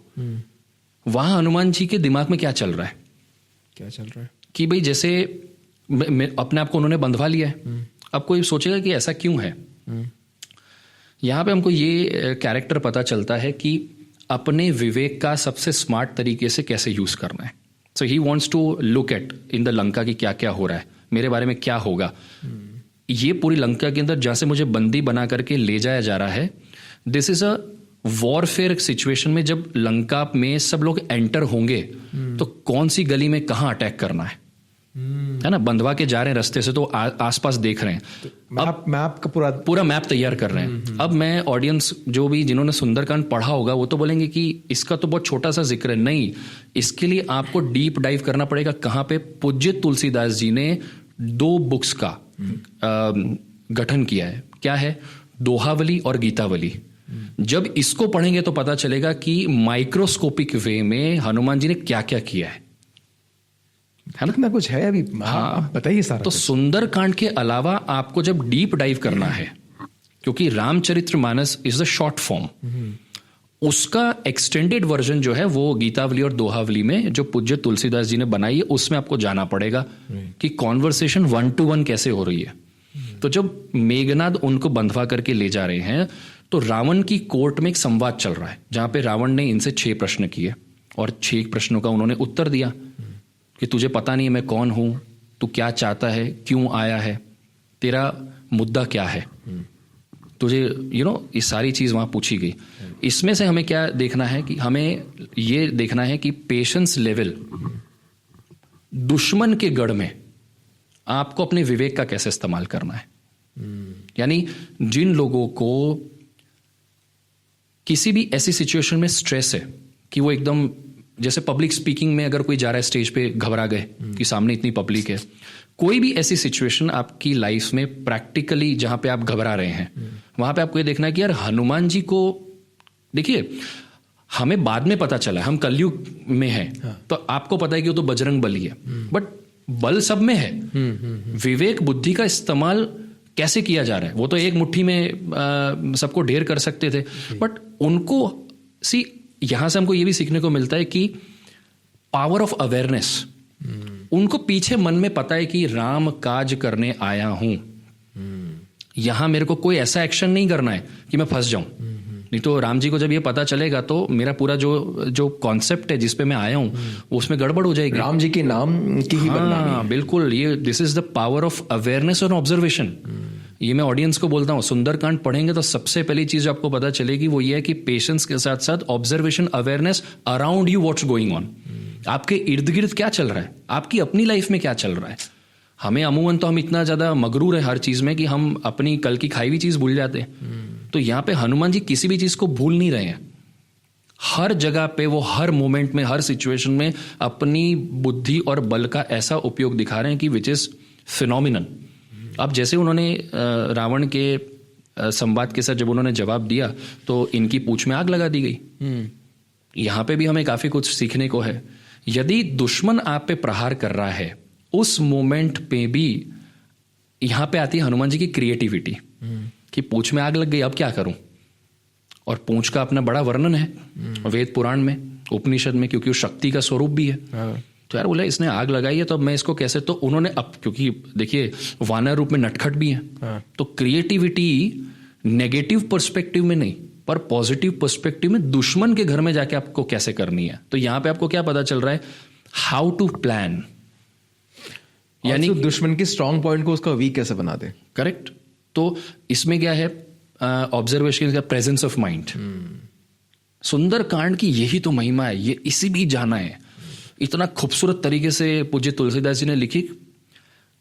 वहां हनुमान जी के दिमाग में क्या चल रहा है, कि भाई जैसे अपने आप को उन्होंने बंधवा लिया है। अब कोई सोचेगा कि ऐसा क्यों है। यहां पे हमको ये कैरेक्टर पता चलता है कि अपने विवेक का सबसे स्मार्ट तरीके से कैसे यूज करना है। So he wants to look at in the Lanka की क्या क्या हो रहा है, मेरे बारे में क्या होगा। ये पूरी लंका के अंदर जहां से मुझे बंदी बना करके ले जाया जा रहा है, this is a warfare situation में जब लंका में सब लोग एंटर होंगे, तो कौन सी गली में कहां अटैक करना है ना। बंधवा के जा रहे हैं रास्ते से, तो आसपास देख रहे हैं, अब मैप का पूरा मैप तैयार कर रहे हैं। अब मैं ऑडियंस जो भी जिन्होंने सुंदरकांड पढ़ा होगा, वो तो बोलेंगे कि इसका तो बहुत छोटा सा जिक्र है। नहीं, इसके लिए आपको डीप डाइव करना पड़ेगा। कहां पे पूज्य तुलसीदास जी ने 2 बुक्स का गठन किया है। क्या है? दोहावली और गीतावली। जब इसको पढ़ेंगे तो पता चलेगा कि माइक्रोस्कोपिक वे में हनुमान जी ने क्या क्या किया है ना। कितना कुछ है अभी, हाँ बताइए सारा। तो सुंदरकांड के अलावा आपको जब डीप डाइव करना है, क्योंकि Ramcharitmanas is the short form, उसका एक्सटेंडेड वर्जन जो है वो गीतावली और दोहावली में जो पूज्य तुलसीदास जी ने बनाई है, उसमें आपको जाना पड़ेगा कि कॉन्वर्सेशन 1 to 1 कैसे हो रही है। तो जब मेघनाद उनको बंधवा करके ले जा रहे हैं, तो रावण की कोर्ट में एक संवाद चल रहा है, जहां पे रावण ने इनसे 6 प्रश्न किए और 6 प्रश्नों का उन्होंने उत्तर दिया कि तुझे पता नहीं मैं कौन हूं, तू क्या चाहता है, क्यों आया है, तेरा मुद्दा क्या है, तुझे ये सारी चीज वहां पूछी गई। इसमें से हमें क्या देखना है कि हमें ये देखना है कि पेशेंस लेवल दुश्मन के गढ़ में आपको अपने विवेक का कैसे इस्तेमाल करना है। यानी जिन लोगों को किसी भी ऐसी सिचुएशन में स्ट्रेस है कि वो एकदम, जैसे पब्लिक स्पीकिंग में अगर कोई जा रहा है स्टेज पे, घबरा गए कि सामने इतनी पब्लिक है, कोई भी ऐसी सिचुएशन आपकी लाइफ में प्रैक्टिकली जहां पे आप घबरा रहे हैं, वहां पे आपको ये देखना है कि यार हनुमान जी को देखिए, हमें बाद में पता चला हम कलयुग में हैं, तो आपको पता है कि वो तो बजरंग बली है, बट बल सब में है। विवेक बुद्धि का इस्तेमाल कैसे किया जा रहा है, वो तो एक मुट्ठी में सबको ढेर कर सकते थे, बट उनको यहां से हमको ये भी सीखने को मिलता है कि पावर ऑफ अवेयरनेस, उनको पीछे मन में पता है कि राम काज करने आया हूं, यहां मेरे को कोई ऐसा एक्शन नहीं करना है कि मैं फंस जाऊं। नहीं तो राम जी को जब ये पता चलेगा तो मेरा पूरा जो कॉन्सेप्ट है जिस पे मैं आया हूं उसमें गड़बड़ हो जाएगी। राम जी के नाम की ही बदनामी है। बिल्कुल, ये this is the power of awareness और ऑब्जर्वेशन। ये मैं ऑडियंस को बोलता हूं, सुंदरकांड पढ़ेंगे तो सबसे पहली चीज आपको पता चलेगी वो ये है कि पेशेंस के साथ साथ observation, awareness around you, what's going on, आपके इर्द गिर्द क्या चल रहा है, आपकी अपनी लाइफ में क्या चल रहा है। हमें अमूमन तो हम इतना ज्यादा मगरूर है हर चीज में कि हम अपनी कल की खाई हुई चीज भूल जाते हैं। तो यहां पे हनुमान जी किसी भी चीज को भूल नहीं रहे हैं। हर जगह पे वो हर मोमेंट में, हर सिचुएशन में अपनी बुद्धि और बल का ऐसा उपयोग दिखा रहे हैं कि विच इज फिनोमिनल। अब जैसे उन्होंने रावण के संवाद के साथ जब उन्होंने जवाब दिया तो इनकी पूंछ में आग लगा दी गई। यहां पे भी हमें काफी कुछ सीखने को है। यदि दुश्मन आप पे प्रहार कर रहा है, उस मोमेंट पे भी यहां पे आती है हनुमान जी की क्रिएटिविटी कि पूंछ में आग लग गई, अब क्या करूं। और पूंछ का अपना बड़ा वर्णन है वेद पुराण में, उपनिषद में, क्योंकि वो शक्ति का स्वरूप भी है। तो यार बोले इसने आग लगाई है तो अब मैं इसको कैसे, तो उन्होंने अब क्योंकि देखिए वानर रूप में नटखट भी है, तो क्रिएटिविटी नेगेटिव पर्सपेक्टिव में नहीं पर पॉजिटिव पर्सपेक्टिव में दुश्मन के घर में जाके आपको कैसे करनी है। तो यहां पे आपको क्या पता चल रहा है, हाउ टू प्लान, यानी दुश्मन के स्ट्रॉन्ग पॉइंट को उसका वीक कैसे बना दे। करेक्ट। तो इसमें क्या है, ऑब्जर्वेशन का प्रेजेंस ऑफ माइंड। सुंदरकांड की यही तो महिमा है, ये इसी भी जाना है। इतना खूबसूरत तरीके से पूज्य तुलसीदास जी ने लिखी,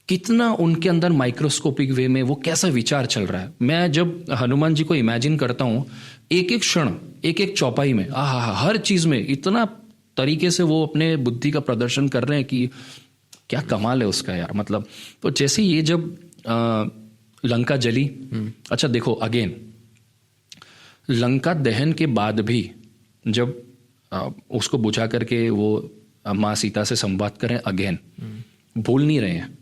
कितना उनके अंदर माइक्रोस्कोपिक वे में वो कैसा विचार चल रहा है। मैं जब हनुमान जी को इमेजिन करता हूं, एक एक क्षण, एक एक चौपाई में, हर चीज में इतना तरीके से वो अपने बुद्धि का प्रदर्शन कर रहे हैं कि क्या कमाल है उसका यार। मतलब तो जैसे ये जब लंका जली, अच्छा देखो अगेन लंका दहन के बाद भी जब उसको बुझा करके वो माँ सीता से संवाद करें, अगेन भूल नहीं रहे हैं,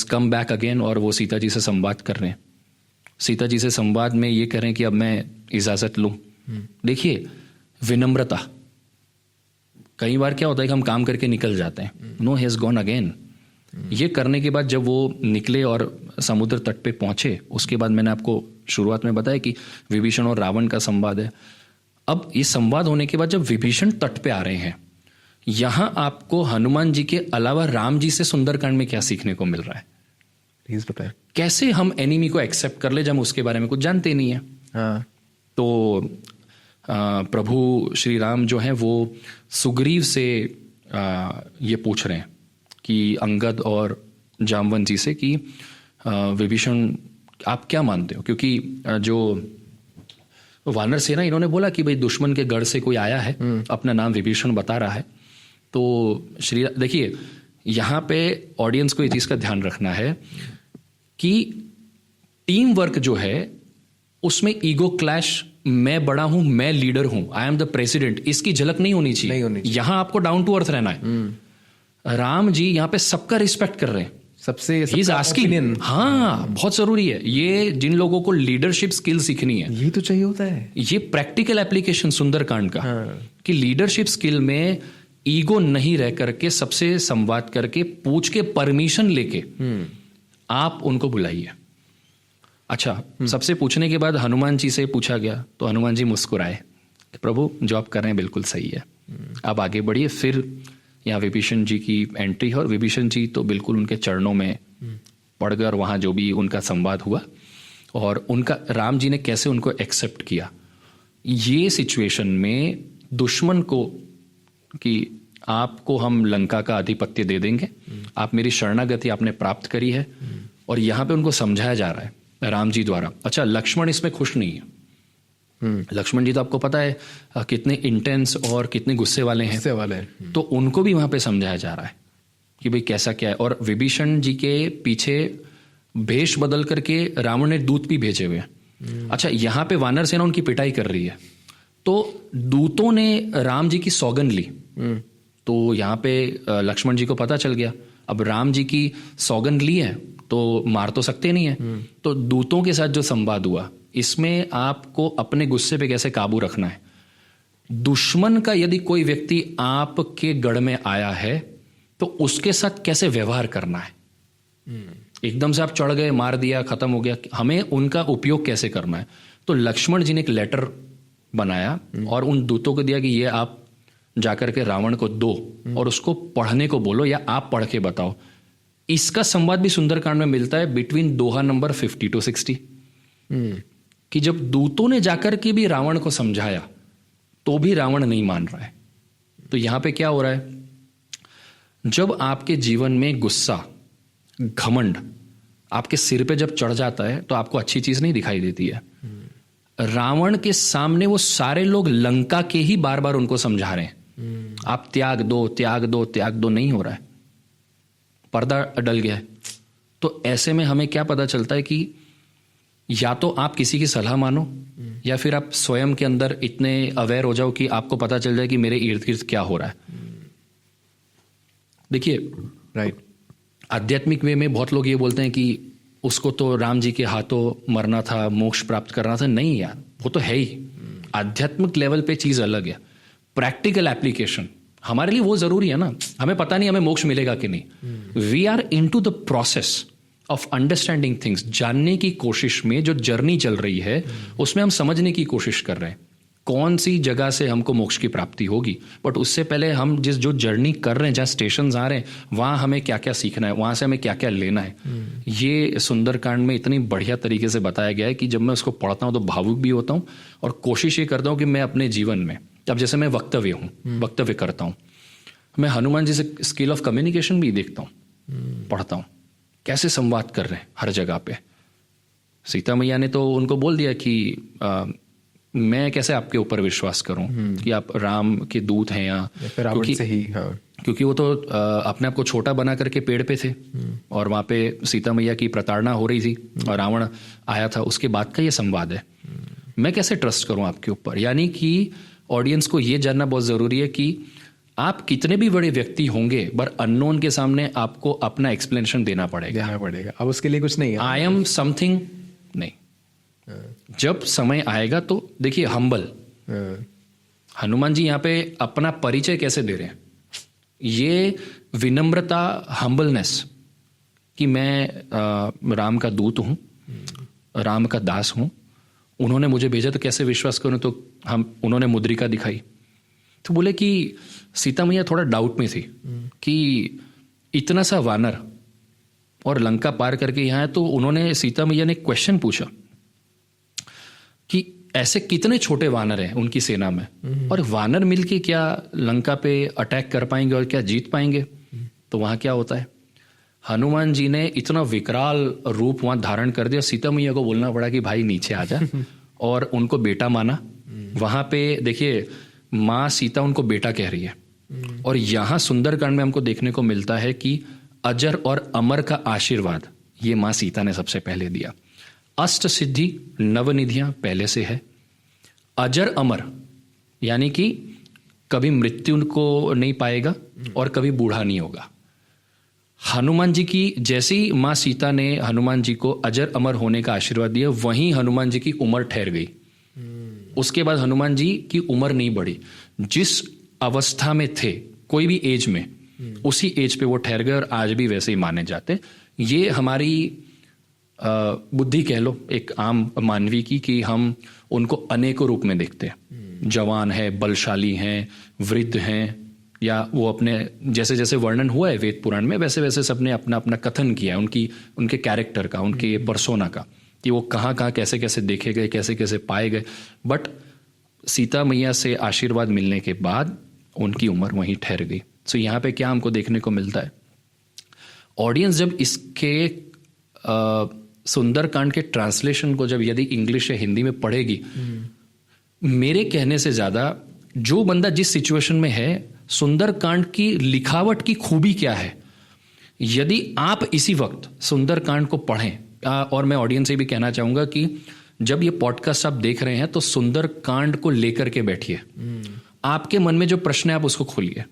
कम बैक अगेन, और वो सीता जी से संवाद कर रहे हैं। सीता जी से संवाद में ये करें कि अब मैं इजाजत लूं। देखिए विनम्रता, कई बार क्या होता है कि हम काम करके निकल जाते हैं, no he has gone again. ये करने के बाद जब वो निकले और समुद्र तट पे पहुंचे, उसके बाद मैंने आपको शुरुआत में बताया कि विभीषण और रावण का संवाद है। अब ये संवाद होने के बाद जब विभीषण तट पे आ रहे हैं, यहां आपको हनुमान जी के अलावा राम जी से सुंदरकांड में क्या सीखने को मिल रहा है। प्लीज बताएं। कैसे हम एनिमी को एक्सेप्ट कर ले जब हम उसके बारे में कुछ जानते नहीं है। हाँ। तो प्रभु श्री राम जो हैं वो सुग्रीव से ये पूछ रहे हैं कि अंगद और जामवंत जी से कि विभीषण आप क्या मानते हो, क्योंकि जो वानर सेना इन्होंने बोला कि भाई दुश्मन के गढ़ से कोई आया है, अपना नाम विभीषण बता रहा है। तो श्री देखिए यहां पे ऑडियंस को ये चीज का ध्यान रखना है कि टीम वर्क जो है उसमें ईगो क्लैश, मैं बड़ा हूं, मैं लीडर हूं, आई एम द प्रेसिडेंट, इसकी झलक नहीं होनी चाहिए। यहां आपको डाउन टू अर्थ रहना है। राम जी यहां पे सबका रिस्पेक्ट कर रहे हैं, सबसे आस्किंग। हाँ बहुत जरूरी है ये, जिन लोगों को लीडरशिप स्किल सीखनी है, यही तो चाहिए होता है। ये प्रैक्टिकल एप्लीकेशन सुंदरकांड का, कि लीडरशिप स्किल में ईगो नहीं रह करके सबसे संवाद करके पूछ के परमिशन लेके आप उनको बुलाइए। अच्छा, सबसे पूछने के बाद हनुमान जी से पूछा गया तो हनुमान जी मुस्कुराए, प्रभु जो आप कर रहे हैं बिल्कुल सही है, आप आगे बढ़िए। फिर यहाँ विभीषण जी की एंट्री है और विभीषण जी तो बिल्कुल उनके चरणों में पड़ गए और वहाँ जो भी उनका संवाद हुआ और उनका राम जी ने कैसे उनको एक्सेप्ट किया। ये सिचुएशन में दुश्मन को कि आपको हम लंका का आधिपत्य दे देंगे, आप मेरी शरणागति आपने प्राप्त करी है, और यहाँ पे उनको समझाया जा रहा है राम जी द्वारा। अच्छा, लक्ष्मण इसमें खुश नहीं है। लक्ष्मण जी तो आपको पता है कितने इंटेंस और कितने गुस्से वाले हैं, तो उनको भी वहां पे समझाया जा रहा है कि भाई कैसा क्या है। और विभीषण जी के पीछे भेष बदल करके रावण ने दूत भी भेजे हुए हैं। अच्छा, यहाँ पे वानर सेना उनकी पिटाई कर रही है, तो दूतों ने राम जी की सौगंध ली। तो यहाँ पे लक्ष्मण जी को पता चल गया, अब राम जी की सौगंध ली है तो मार तो सकते नहीं है। तो दूतों के साथ जो संवाद हुआ, इसमें आपको अपने गुस्से पे कैसे काबू रखना है। दुश्मन का यदि कोई व्यक्ति आपके गढ़ में आया है तो उसके साथ कैसे व्यवहार करना है। एकदम से आप चढ़ गए, मार दिया, खत्म हो गया, हमें उनका उपयोग कैसे करना है। तो लक्ष्मण जी ने एक लेटर बनाया और उन दूतों को दिया कि ये आप जाकर के रावण को दो और उसको पढ़ने को बोलो या आप पढ़ के बताओ। इसका संवाद भी सुंदरकांड में मिलता है बिटवीन दोहा नंबर 50 to 60, कि जब दूतों ने जाकर के भी रावण को समझाया तो भी रावण नहीं मान रहा है। तो यहां पे क्या हो रहा है, जब आपके जीवन में गुस्सा, घमंड आपके सिर पे जब चढ़ जाता है तो आपको अच्छी चीज नहीं दिखाई देती है। रावण के सामने वो सारे लोग लंका के ही बार बार उनको समझा रहे हैं, आप त्याग दो, त्याग दो, त्याग दो, नहीं हो रहा है, पर्दा डल गया है। तो ऐसे में हमें क्या पता चलता है कि या तो आप किसी की सलाह मानो या फिर आप स्वयं के अंदर इतने अवेयर हो जाओ कि आपको पता चल जाए कि मेरे इर्द गिर्द क्या हो रहा है। देखिए, राइट, आध्यात्मिक वे में बहुत लोग ये बोलते हैं कि उसको तो राम जी के हाथों मरना था, मोक्ष प्राप्त करना था। नहीं यार, वो तो है ही। आध्यात्मिक लेवल पे चीज अलग है, प्रैक्टिकल एप्लीकेशन हमारे लिए वो जरूरी है ना। हमें पता नहीं हमें मोक्ष मिलेगा कि नहीं। We are into the process of understanding things. जानने की कोशिश में जो जर्नी चल रही है उसमें हम समझने की कोशिश कर रहे हैं कौन सी जगह से हमको मोक्ष की प्राप्ति होगी। बट उससे पहले हम जो जर्नी कर रहे हैं, जहाँ स्टेशन आ रहे हैं, वहाँ हमें क्या क्या सीखना है, वहाँ से हमें क्या क्या लेना है, ये सुंदरकांड में इतनी बढ़िया तरीके से बताया गया है कि जब मैं उसको पढ़ता हूँ तो भावुक भी होता हूँ और कोशिश ये करता हूँ कि मैं अपने जीवन में, अब जैसे मैं वक्तव्य करता हूँ, मैं हनुमान जी से स्किल ऑफ कम्युनिकेशन भी देखता हूँ, पढ़ता हूँ कैसे संवाद कर रहे हैं हर जगह पे। सीता मैया ने तो उनको बोल दिया कि मैं कैसे आपके ऊपर विश्वास करूं कि आप राम के दूत हैं या क्योंकि से ही, हाँ। क्योंकि वो तो अपने आप को छोटा बना करके पेड़ पे थे और वहां पे सीता मैया की प्रताड़ना हो रही थी और रावण आया था। उसके बाद का ये संवाद है, मैं कैसे ट्रस्ट करूं आपके ऊपर। यानी कि ऑडियंस को ये जानना बहुत जरूरी है कि आप कितने भी बड़े व्यक्ति होंगे पर अननोन के सामने आपको अपना एक्सप्लेनेशन देना पड़ेगा। अब उसके लिए कुछ नहीं है, आई एम समथिंग नहीं। जब समय आएगा तो देखिए, हम्बल हनुमान जी यहाँ पे अपना परिचय कैसे दे रहे हैं, ये विनम्रता, हम्बलनेस कि मैं राम का दूत हूं, राम का दास हूं, उन्होंने मुझे भेजा तो कैसे विश्वास करूं। तो उन्होंने मुद्रिका दिखाई तो बोले कि सीता मैया थोड़ा डाउट में थी कि इतना सा वानर और लंका पार करके यहाँ है। तो उन्होंने, सीता मैया ने क्वेश्चन पूछा कि ऐसे कितने छोटे वानर हैं उनकी सेना में और वानर मिलके क्या लंका पे अटैक कर पाएंगे और क्या जीत पाएंगे। तो वहां क्या होता है, हनुमान जी ने इतना विकराल रूप वहां धारण कर दिया, सीता मैया को बोलना पड़ा कि भाई नीचे आ जा और उनको बेटा माना। वहां पे देखिए, माँ सीता उनको बेटा कह रही है। और यहां सुंदरकांड में हमको देखने को मिलता है कि अजर और अमर का आशीर्वाद ये माँ सीता ने सबसे पहले दिया। अष्ट सिद्धि नवनिधियां पहले से है। अजर अमर यानी कि कभी मृत्यु को नहीं पाएगा और कभी बूढ़ा नहीं होगा। हनुमान जी की जैसी माँ सीता ने हनुमान जी को अजर अमर होने का आशीर्वाद दिया, वहीं हनुमान जी की उम्र ठहर गई। उसके बाद हनुमान जी की उम्र नहीं बढ़ी, जिस अवस्था में थे कोई भी एज में, उसी एज पे वो ठहर गए और आज भी वैसे ही माने जाते। ये हमारी बुद्धि कह लो एक आम मानवी की, कि हम उनको अनेकों रूप में देखते हैं। जवान है, बलशाली हैं, वृद्ध हैं, या वो अपने जैसे जैसे वर्णन हुआ है वेद पुराण में वैसे वैसे सबने अपना अपना कथन किया है उनके कैरेक्टर का, उनके पर्सोना का, कि वो कहाँ कहाँ कैसे कैसे देखे गए, कैसे कैसे पाए गए। बट सीता मैया से आशीर्वाद मिलने के बाद उनकी उम्र वहीं ठहर गई। सो यहाँ पे क्या हमको देखने को मिलता है, ऑडियंस जब इसके सुंदरकांड के ट्रांसलेशन को जब यदि इंग्लिश या हिंदी में पढ़ेगी, मेरे कहने से ज्यादा जो बंदा जिस सिचुएशन में है, सुंदरकांड की लिखावट की खूबी क्या है, यदि आप इसी वक्त सुंदरकांड को पढ़ें, और मैं ऑडियंस से भी कहना चाहूंगा कि जब ये पॉडकास्ट आप देख रहे हैं तो सुंदरकांड को लेकर के बैठिए। आपके मन में जो प्रश्न है आप उसको खोलिए,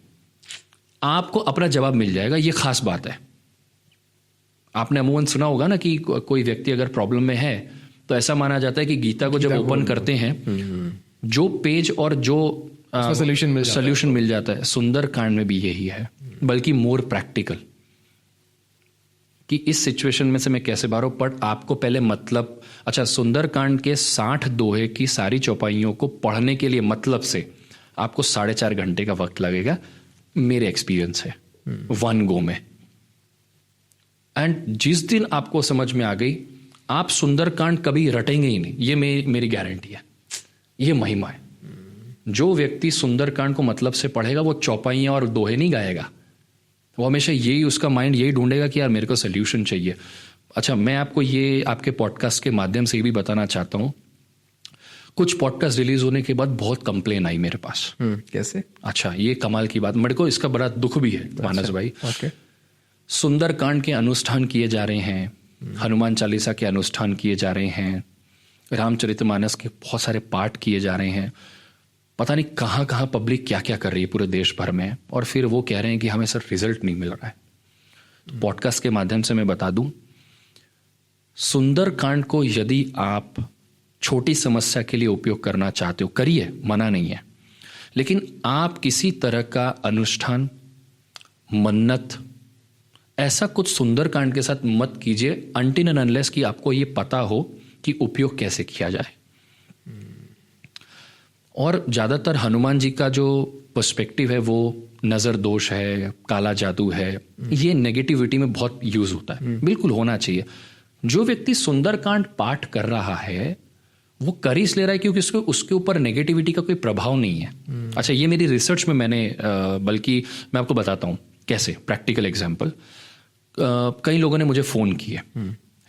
आपको अपना जवाब मिल जाएगा। ये खास बात है। आपने अमूमन सुना होगा ना कि कोई व्यक्ति अगर प्रॉब्लम में है तो ऐसा माना जाता है कि गीता को जब ओपन करते हैं जो पेज और जो सोल्यूशन मिल जाता है, सुंदरकांड में भी यही है, बल्कि मोर प्रैक्टिकल, कि इस सिचुएशन में से मैं कैसे बाहर हूं। बट आपको पहले मतलब, अच्छा, सुंदरकांड के 60 दोहे की सारी चौपाइयों को पढ़ने के लिए मतलब से आपको 4.5 घंटे का वक्त लगेगा, मेरे एक्सपीरियंस है, वन गो में। एंड जिस दिन आपको समझ में आ गई, आप सुंदरकांड कभी रटेंगे ही नहीं, ये मेरी गारंटी है, ये महिमा है। जो व्यक्ति सुंदरकांड को मतलब से पढ़ेगा वो चौपाइयां और दोहे नहीं गाएगा, वो हमेशा यही, उसका माइंड यही ढूंढेगा कि यार मेरे को सोल्यूशन चाहिए। अच्छा, मैं आपको ये आपके पॉडकास्ट के माध्यम से भी बताना चाहता हूं, कुछ पॉडकास्ट रिलीज होने के बाद बहुत कंप्लेन आई मेरे पास। कैसे? अच्छा, ये कमाल की बात, मेरे को इसका बड़ा दुख भी है। मानस भाई, सुंदरकांड के अनुष्ठान किए जा रहे हैं, हनुमान चालीसा के अनुष्ठान किए जा रहे हैं, रामचरितमानस के बहुत सारे पाठ किए जा रहे हैं, पता नहीं कहाँ कहाँ पब्लिक क्या क्या कर रही है पूरे देश भर में, और फिर वो कह रहे हैं कि हमें सर रिजल्ट नहीं मिल रहा है। पॉडकास्ट के माध्यम से मैं बता दूं, सुंदरकांड को यदि आप छोटी समस्या के लिए उपयोग करना चाहते हो, करिए, मना नहीं है, लेकिन आप किसी तरह का अनुष्ठान, मन्नत, ऐसा कुछ सुंदरकांड के साथ मत कीजिए अनटिल एंड अनलेस कि आपको ये पता हो कि उपयोग कैसे किया जाए। और ज़्यादातर हनुमान जी का जो पर्सपेक्टिव है वो नज़र दोष है, काला जादू है, ये नेगेटिविटी में बहुत यूज होता है। बिल्कुल होना चाहिए। जो व्यक्ति सुंदरकांड पाठ कर रहा है वो कर ही इसलिए रहा है क्योंकि उसके ऊपर नेगेटिविटी का कोई प्रभाव नहीं है। अच्छा, ये मेरी रिसर्च में मैंने बल्कि मैं आपको बताता हूँ कैसे, प्रैक्टिकल एग्जाम्पल। कई लोगों ने मुझे फ़ोन किए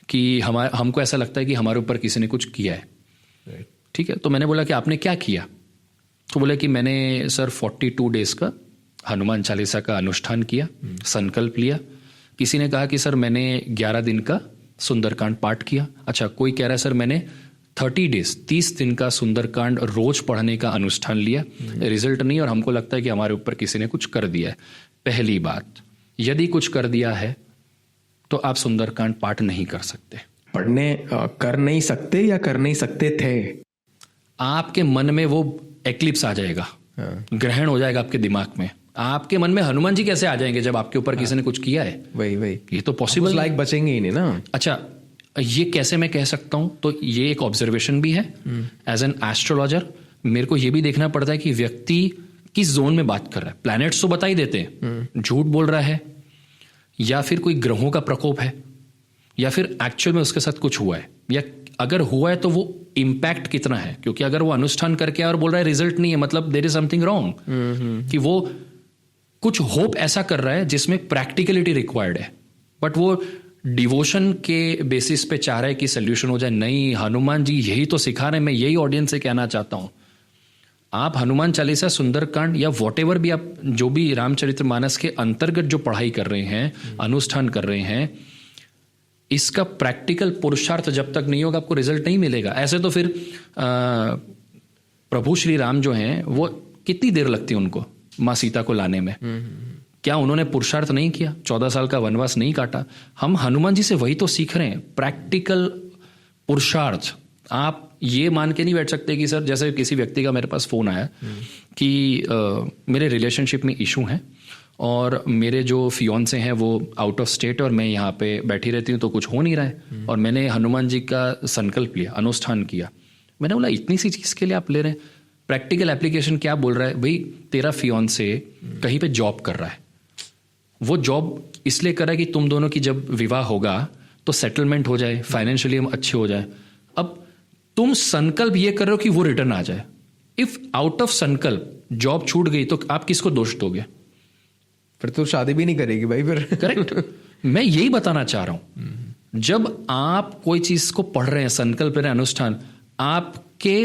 कि हमको ऐसा लगता है कि हमारे ऊपर किसी ने कुछ किया है। ठीक है, तो मैंने बोला कि आपने क्या किया? तो बोला कि मैंने सर 42 डेज का हनुमान चालीसा का अनुष्ठान किया, संकल्प लिया। किसी ने कहा कि सर मैंने 11 दिन का सुंदरकांड पाठ किया। अच्छा, कोई कह रहा है सर मैंने 30 डेज 30 दिन का सुंदरकांड रोज पढ़ने का अनुष्ठान लिया, रिजल्ट नहीं, और हमको लगता है कि हमारे ऊपर किसी ने कुछ कर दिया है। पहली बात, यदि कुछ कर दिया है तो आप सुंदरकांड पाठ नहीं कर सकते। कर नहीं सकते या कर नहीं सकते थे? आपके मन में वो एक्लिप्स आ जाएगा, ग्रहण हो जाएगा आपके दिमाग में। आपके मन में हनुमान जी कैसे आ जाएंगे जब आपके ऊपर किसी ने कुछ किया है? वही ये तो पॉसिबल लाइक बचेंगे ही नहीं ना। अच्छा, ये कैसे मैं कह सकता हूं? तो ये एक ऑब्जर्वेशन भी है। एज एन एस्ट्रोलॉजर मेरे को ये भी देखना पड़ता है कि व्यक्ति किस जोन में बात कर रहा है। प्लैनेट्स तो बता ही देते हैं, झूठ बोल रहा है या फिर कोई ग्रहों का प्रकोप है या फिर एक्चुअल में उसके साथ कुछ हुआ है, या अगर हुआ है तो वो इम्पैक्ट कितना है। क्योंकि अगर वो अनुष्ठान करके और बोल रहा है रिजल्ट नहीं है, मतलब देयर इज समथिंग रॉन्ग, कि वो कुछ होप ऐसा कर रहा है जिसमें प्रैक्टिकलिटी रिक्वायर्ड है, बट वो डिवोशन के बेसिस पे चाह रहा है कि सोल्यूशन हो जाए। नहीं, हनुमान जी यही तो सिखा रहे हैं। मैं यही ऑडियंस से कहना चाहता हूं, आप हनुमान चालीसा, सुंदरकांड या वॉटेवर भी आप जो भी रामचरितमानस के अंतर्गत जो पढ़ाई कर रहे हैं, अनुष्ठान कर रहे हैं, इसका प्रैक्टिकल पुरुषार्थ जब तक नहीं होगा आपको रिजल्ट नहीं मिलेगा। ऐसे तो फिर प्रभु श्री राम जो हैं वो कितनी देर लगती है उनको माँ सीता को लाने में? क्या उन्होंने पुरुषार्थ नहीं किया? 14 साल का वनवास नहीं काटा? हम हनुमान जी से वही तो सीख रहे हैं, प्रैक्टिकल पुरुषार्थ। आप ये मान के नहीं बैठ सकते कि सर, जैसे किसी व्यक्ति का मेरे पास फोन आया कि मेरे रिलेशनशिप में इशू है और मेरे जो फियोन्से हैं वो आउट ऑफ स्टेट और मैं यहाँ पे बैठी रहती हूँ तो कुछ हो नहीं रहा है, और मैंने हनुमान जी का संकल्प लिया, अनुष्ठान किया। मैंने बोला इतनी सी चीज़ के लिए आप ले रहे हैं? प्रैक्टिकल एप्लीकेशन क्या बोल रहा है? भाई तेरा फियोन्से कहीं पे जॉब कर रहा है, वो जॉब इसलिए कर रहा है कि तुम दोनों की जब विवाह होगा तो सेटलमेंट हो जाए, फाइनेंशियली हम अच्छे हो जाए। अब तुम संकल्प ये कर रहे हो कि वो रिटर्न आ जाए। इफ आउट ऑफ संकल्प जॉब छूट गई तो आप किसको दोष दोगे? फिर तो शादी भी नहीं करेगी भाई फिर। करेक्ट। मैं यही बताना चाह रहा हूं, जब आप कोई चीज को पढ़ रहे हैं, संकल्प ले रहे हैं, अनुष्ठान, आपके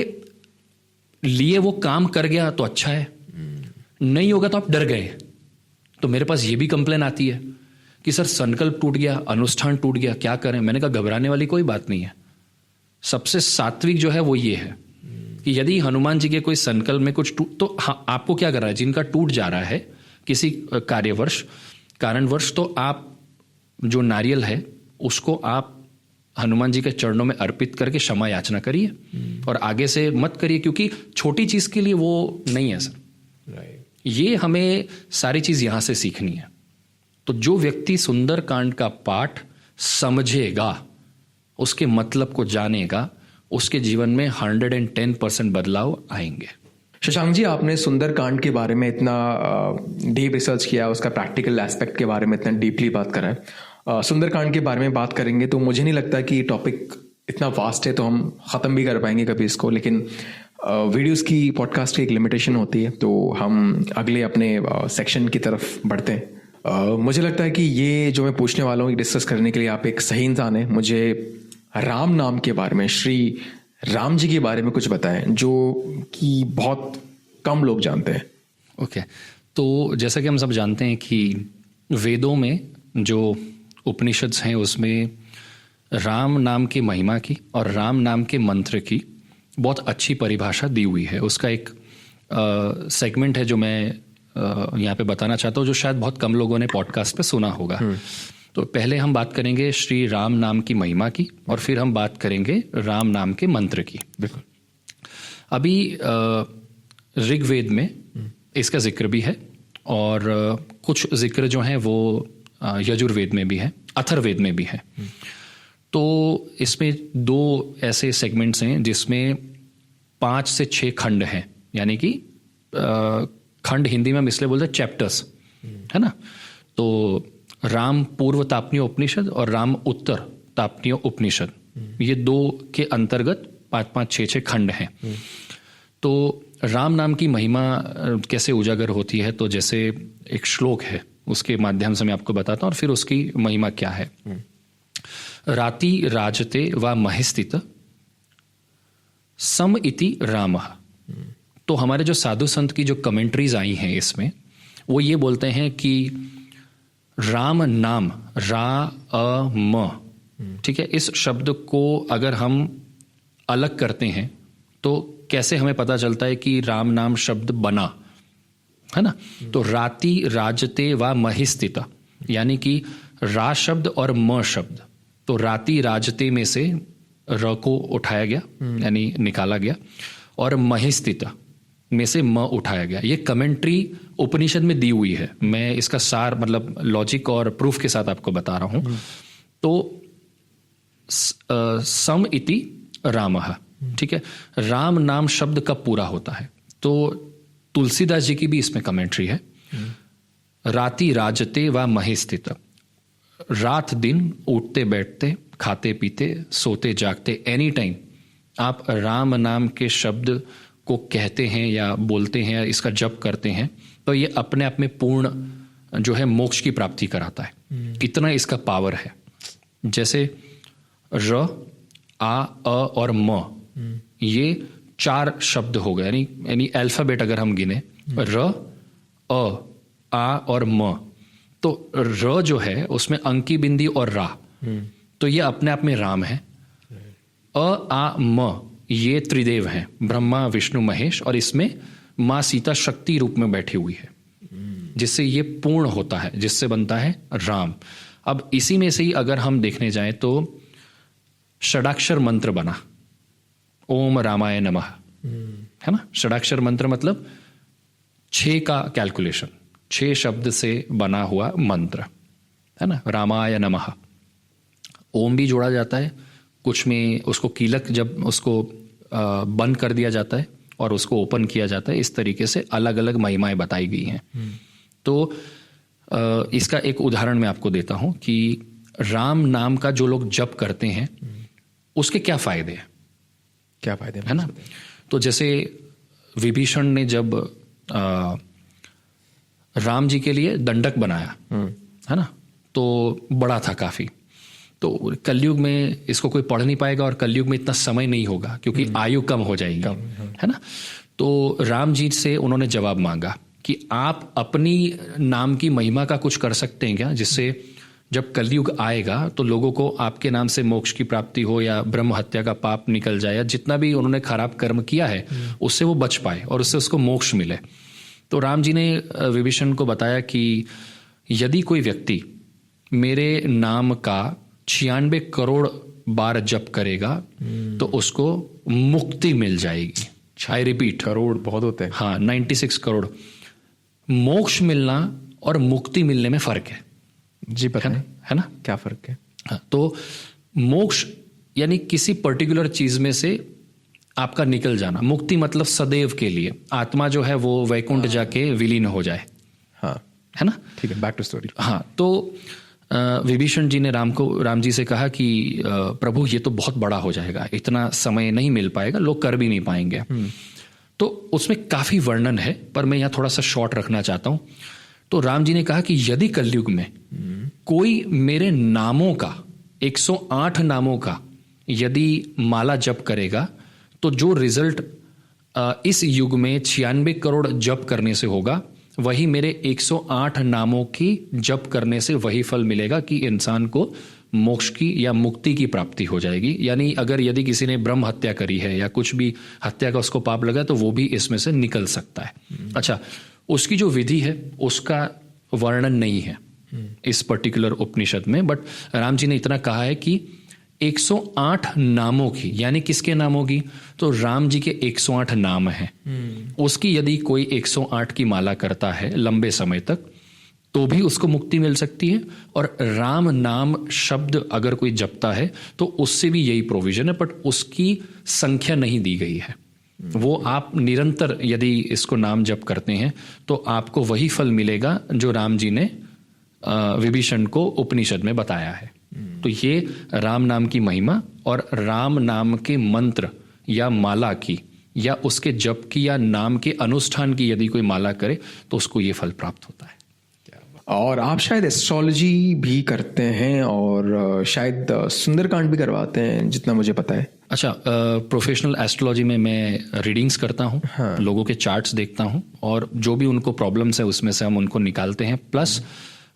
लिए वो काम कर गया तो अच्छा है, नहीं होगा तो आप डर गए। तो मेरे पास ये भी कंप्लेन आती है कि सर संकल्प टूट गया, अनुष्ठान टूट गया, क्या करें? मैंने कहा घबराने वाली कोई बात नहीं है। सबसे सात्विक जो है वो ये है कि यदि हनुमान जी के कोई संकल्प में कुछ टूट, तो हाँ, आपको क्या कर रहा है? जिनका टूट जा रहा है किसी कारणवश, तो आप जो नारियल है उसको आप हनुमान जी के चरणों में अर्पित करके क्षमा याचना करिए और आगे से मत करिए, क्योंकि छोटी चीज के लिए वो नहीं है सर। ये हमें सारी चीज यहां से सीखनी है। तो जो व्यक्ति सुंदरकांड का पाठ समझेगा, उसके मतलब को जानेगा, उसके जीवन में 110% बदलाव आएंगे। शशांक जी, आपने सुंदरकांड के बारे में इतना डीप रिसर्च किया, उसका प्रैक्टिकल एस्पेक्ट के बारे में इतना डीपली बात करा है। सुंदरकांड के बारे में बात करेंगे तो मुझे नहीं लगता कि टॉपिक इतना वास्ट है तो हम ख़त्म भी कर पाएंगे कभी इसको, लेकिन वीडियोस की, पॉडकास्ट की एक लिमिटेशन होती है, तो हम अगले अपने सेक्शन की तरफ बढ़ते हैं। मुझे लगता है कि ये जो मैं पूछने वाला हूँ डिस्कस करने के लिए आप एक सही इंसान है। मुझे राम नाम के बारे में, श्री राम जी के बारे में कुछ बताएं जो कि बहुत कम लोग जानते हैं। ओके, तो जैसा कि हम सब जानते हैं कि वेदों में जो उपनिषद्स हैं उसमें राम नाम की महिमा की और राम नाम के मंत्र की बहुत अच्छी परिभाषा दी हुई है। उसका एक सेगमेंट है जो मैं यहाँ पे बताना चाहता हूँ, जो शायद बहुत कम लोगों ने पॉडकास्ट पे सुना होगा। तो पहले हम बात करेंगे श्री राम नाम की महिमा की, और फिर हम बात करेंगे राम नाम के मंत्र की। बिल्कुल। अभी ऋग्वेद में इसका जिक्र भी है, और कुछ जिक्र जो हैं वो यजुर्वेद में भी है, अथर्ववेद में भी है। तो इसमें 2 ऐसे सेगमेंट्स हैं जिसमें 5 से 6 खंड हैं, यानी कि खंड हिंदी में हम इसलिए बोलते हैं चैप्टर्स, है ना। तो राम पूर्व तापनीय उपनिषद और राम उत्तर तापनीय उपनिषद, ये 2 के अंतर्गत 5-5, 6-6 खंड हैं। तो राम नाम की महिमा कैसे उजागर होती है, तो जैसे एक श्लोक है, उसके माध्यम से मैं आपको बताता हूँ, और फिर उसकी महिमा क्या है। राति राजते व महिस्थित सम इति रामः। तो हमारे जो साधु संत की जो कमेंट्रीज आई हैं इसमें, वो ये बोलते हैं कि राम नाम, रा अ म, ठीक है, इस शब्द को अगर हम अलग करते हैं तो कैसे हमें पता चलता है कि राम नाम शब्द बना, है ना। तो राति राजते व महिस्थित, यानी कि रा शब्द और म शब्द, तो राति राजते में से र को उठाया गया, यानी निकाला गया, और महिस्थित में से म उठाया गया। ये कमेंट्री उपनिषद में दी हुई है, मैं इसका सार मतलब लॉजिक और प्रूफ के साथ आपको बता रहा हूं। तो सम इति रामः, ठीक है, राम नाम शब्द कब पूरा होता है, तो तुलसीदास जी की भी इसमें कमेंट्री है। राति राजते व महिस्थित, रात दिन उठते बैठते, खाते पीते, सोते जागते, एनी टाइम आप राम नाम के शब्द को कहते हैं या बोलते हैं या इसका जप करते हैं, तो ये अपने आप में पूर्ण जो है मोक्ष की प्राप्ति कराता है। इतना इसका पावर है। जैसे र, आ, अ और म, ये 4 शब्द हो गए, यानी अल्फाबेट अगर हम गिने, र, अ, आ और म, तो र जो है उसमें अंकी बिंदी और रा, तो ये अपने आप में राम है। अ, आ, म ये त्रिदेव हैं, ब्रह्मा विष्णु महेश, और इसमें माँ सीता शक्ति रूप में बैठी हुई है, जिससे ये पूर्ण होता है, जिससे बनता है राम। अब इसी में से ही अगर हम देखने जाएं तो षडाक्षर मंत्र बना, ओम रामाय नमः, है ना। षडाक्षर मंत्र मतलब 6 का कैलकुलेशन, 6 शब्द से बना हुआ मंत्र, है ना। रामाय नमः, ओम भी जोड़ा जाता है, कुछ में उसको कीलक जब उसको बंद कर दिया जाता है और उसको ओपन किया जाता है, इस तरीके से अलग अलग महिमाएं बताई गई हैं। तो इसका एक उदाहरण मैं आपको देता हूं कि राम नाम का जो लोग जप करते हैं उसके क्या फायदे हैं, क्या फायदे, है ना। तो जैसे विभीषण ने जब राम जी के लिए दंडक बनाया, है ना, तो बड़ा था काफी। तो कलयुग में इसको कोई पढ़ नहीं पाएगा, और कलयुग में इतना समय नहीं होगा क्योंकि आयु कम हो जाएगी, है ना। तो राम जी से उन्होंने जवाब मांगा कि आप अपनी नाम की महिमा का कुछ कर सकते हैं क्या, जिससे जब कलयुग आएगा तो लोगों को आपके नाम से मोक्ष की प्राप्ति हो, या ब्रह्म हत्या का पाप निकल जाए, या जितना भी उन्होंने खराब कर्म किया है उससे वो बच पाए और उससे उसको मोक्ष मिले। तो राम जी ने विभीषण को बताया कि यदि कोई व्यक्ति मेरे नाम का 96 करोड़ बार जप करेगा तो उसको मुक्ति मिल जाएगी। आई रिपीट, करोड़ बहुत होते हैं। हाँ, 96 करोड़। मोक्ष मिलना और मुक्ति मिलने में फर्क है जी, पता है ना। क्या फर्क है? हाँ, तो मोक्ष यानी किसी पर्टिकुलर चीज में से आपका निकल जाना, मुक्ति मतलब सदैव के लिए आत्मा जो है वो वैकुंठ जाके विलीन हो जाए, हाँ, है ना। ठीक है, बैक टू स्टोरी। हाँ, तो विभीषण जी ने राम जी से कहा कि प्रभु ये तो बहुत बड़ा हो जाएगा, इतना समय नहीं मिल पाएगा, लोग कर भी नहीं पाएंगे। तो उसमें काफी वर्णन है, पर मैं यहाँ थोड़ा सा शॉर्ट रखना चाहता हूँ। तो राम जी ने कहा कि यदि कलयुग में कोई मेरे नामों का 108 नामों का यदि माला जप करेगा तो जो रिजल्ट इस युग में 96 करोड़ जप करने से होगा, वही मेरे 108 नामों की जप करने से वही फल मिलेगा कि इंसान को मोक्ष की या मुक्ति की प्राप्ति हो जाएगी। यानी अगर यदि किसी ने ब्रह्म हत्या करी है या कुछ भी हत्या का उसको पाप लगा तो वो भी इसमें से निकल सकता है। अच्छा, उसकी जो विधि है उसका वर्णन नहीं है इस पर्टिकुलर उपनिषद में, बट राम जी ने इतना कहा है कि 108 नामों की, यानी किसके नामों की, तो राम जी के 108 नाम हैं, उसकी यदि कोई 108 की माला करता है लंबे समय तक तो भी उसको मुक्ति मिल सकती है। और राम नाम शब्द अगर कोई जपता है तो उससे भी यही प्रोविजन है, बट उसकी संख्या नहीं दी गई है। वो आप निरंतर यदि इसको नाम जप करते हैं तो आपको वही फल मिलेगा जो राम जी ने विभीषण को उपनिषद में बताया है। तो ये राम नाम की महिमा और राम नाम के मंत्र या माला की या उसके जप की या नाम के अनुष्ठान की यदि कोई माला करे तो उसको ये फल प्राप्त होता है। और आप शायद एस्ट्रोलॉजी भी करते हैं और शायद सुंदरकांड भी करवाते हैं जितना मुझे पता है। अच्छा, प्रोफेशनल एस्ट्रोलॉजी में मैं रीडिंग्स करता हूँ, हाँ। लोगों के चार्ट्स देखता हूँ और जो भी उनको प्रॉब्लम्स है उसमें से हम उनको निकालते हैं। प्लस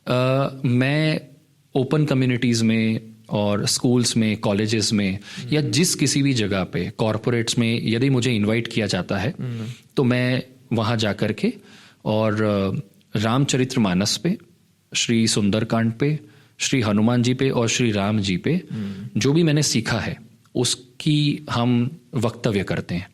मैं ओपन कम्युनिटीज़ में और स्कूल्स में, कॉलेजेस में या जिस किसी भी जगह पे, कॉरपोरेट्स में यदि मुझे इनवाइट किया जाता है तो मैं वहाँ जा कर के और रामचरितमानस पे, श्री सुंदरकांड पे, श्री हनुमान जी पे और श्री राम जी पे जो भी मैंने सीखा है उसकी हम वक्तव्य करते हैं।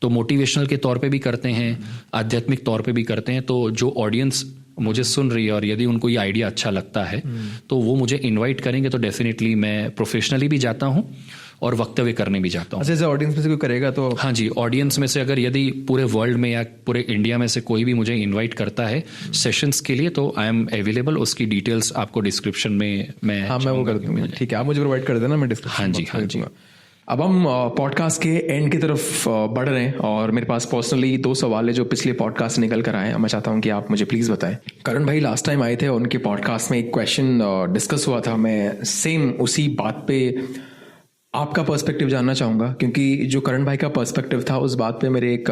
तो मोटिवेशनल के तौर पे भी करते हैं, आध्यात्मिक तौर पे भी करते हैं। तो जो ऑडियंस मुझे सुन रही है और यदि उनको ये आइडिया अच्छा लगता है तो वो मुझे इनवाइट करेंगे तो डेफिनेटली मैं प्रोफेशनली भी जाता हूँ और वक्तव्य करने भी जाता हूँ। अच्छा, ऑडियंस में से कोई करेगा तो? हाँ जी, ऑडियंस में से अगर यदि पूरे वर्ल्ड में या पूरे इंडिया में से कोई भी मुझे इनवाइट करता है सेशंस के लिए तो आई एम अवेलेबल। उसकी डिटेल्स आपको डिस्क्रिप्शन में मैं वो कर दूंगा। ठीक है, आप मुझे प्रोवाइड कर देना, मैं डिस्क्रिप्शन। हाँ जी, हाँ जी। अब हम पॉडकास्ट के एंड की तरफ बढ़ रहे हैं और मेरे पास पर्सनली 2 सवाल है जो पिछले पॉडकास्ट निकल कर आए हैं। मैं चाहता हूं कि आप मुझे प्लीज़ बताएं। करण भाई लास्ट टाइम आए थे और उनके पॉडकास्ट में एक क्वेश्चन डिस्कस हुआ था। मैं सेम उसी बात पे आपका पर्सपेक्टिव जानना चाहूँगा, क्योंकि जो करण भाई का पर्सपेक्टिव था उस बात पे मेरे एक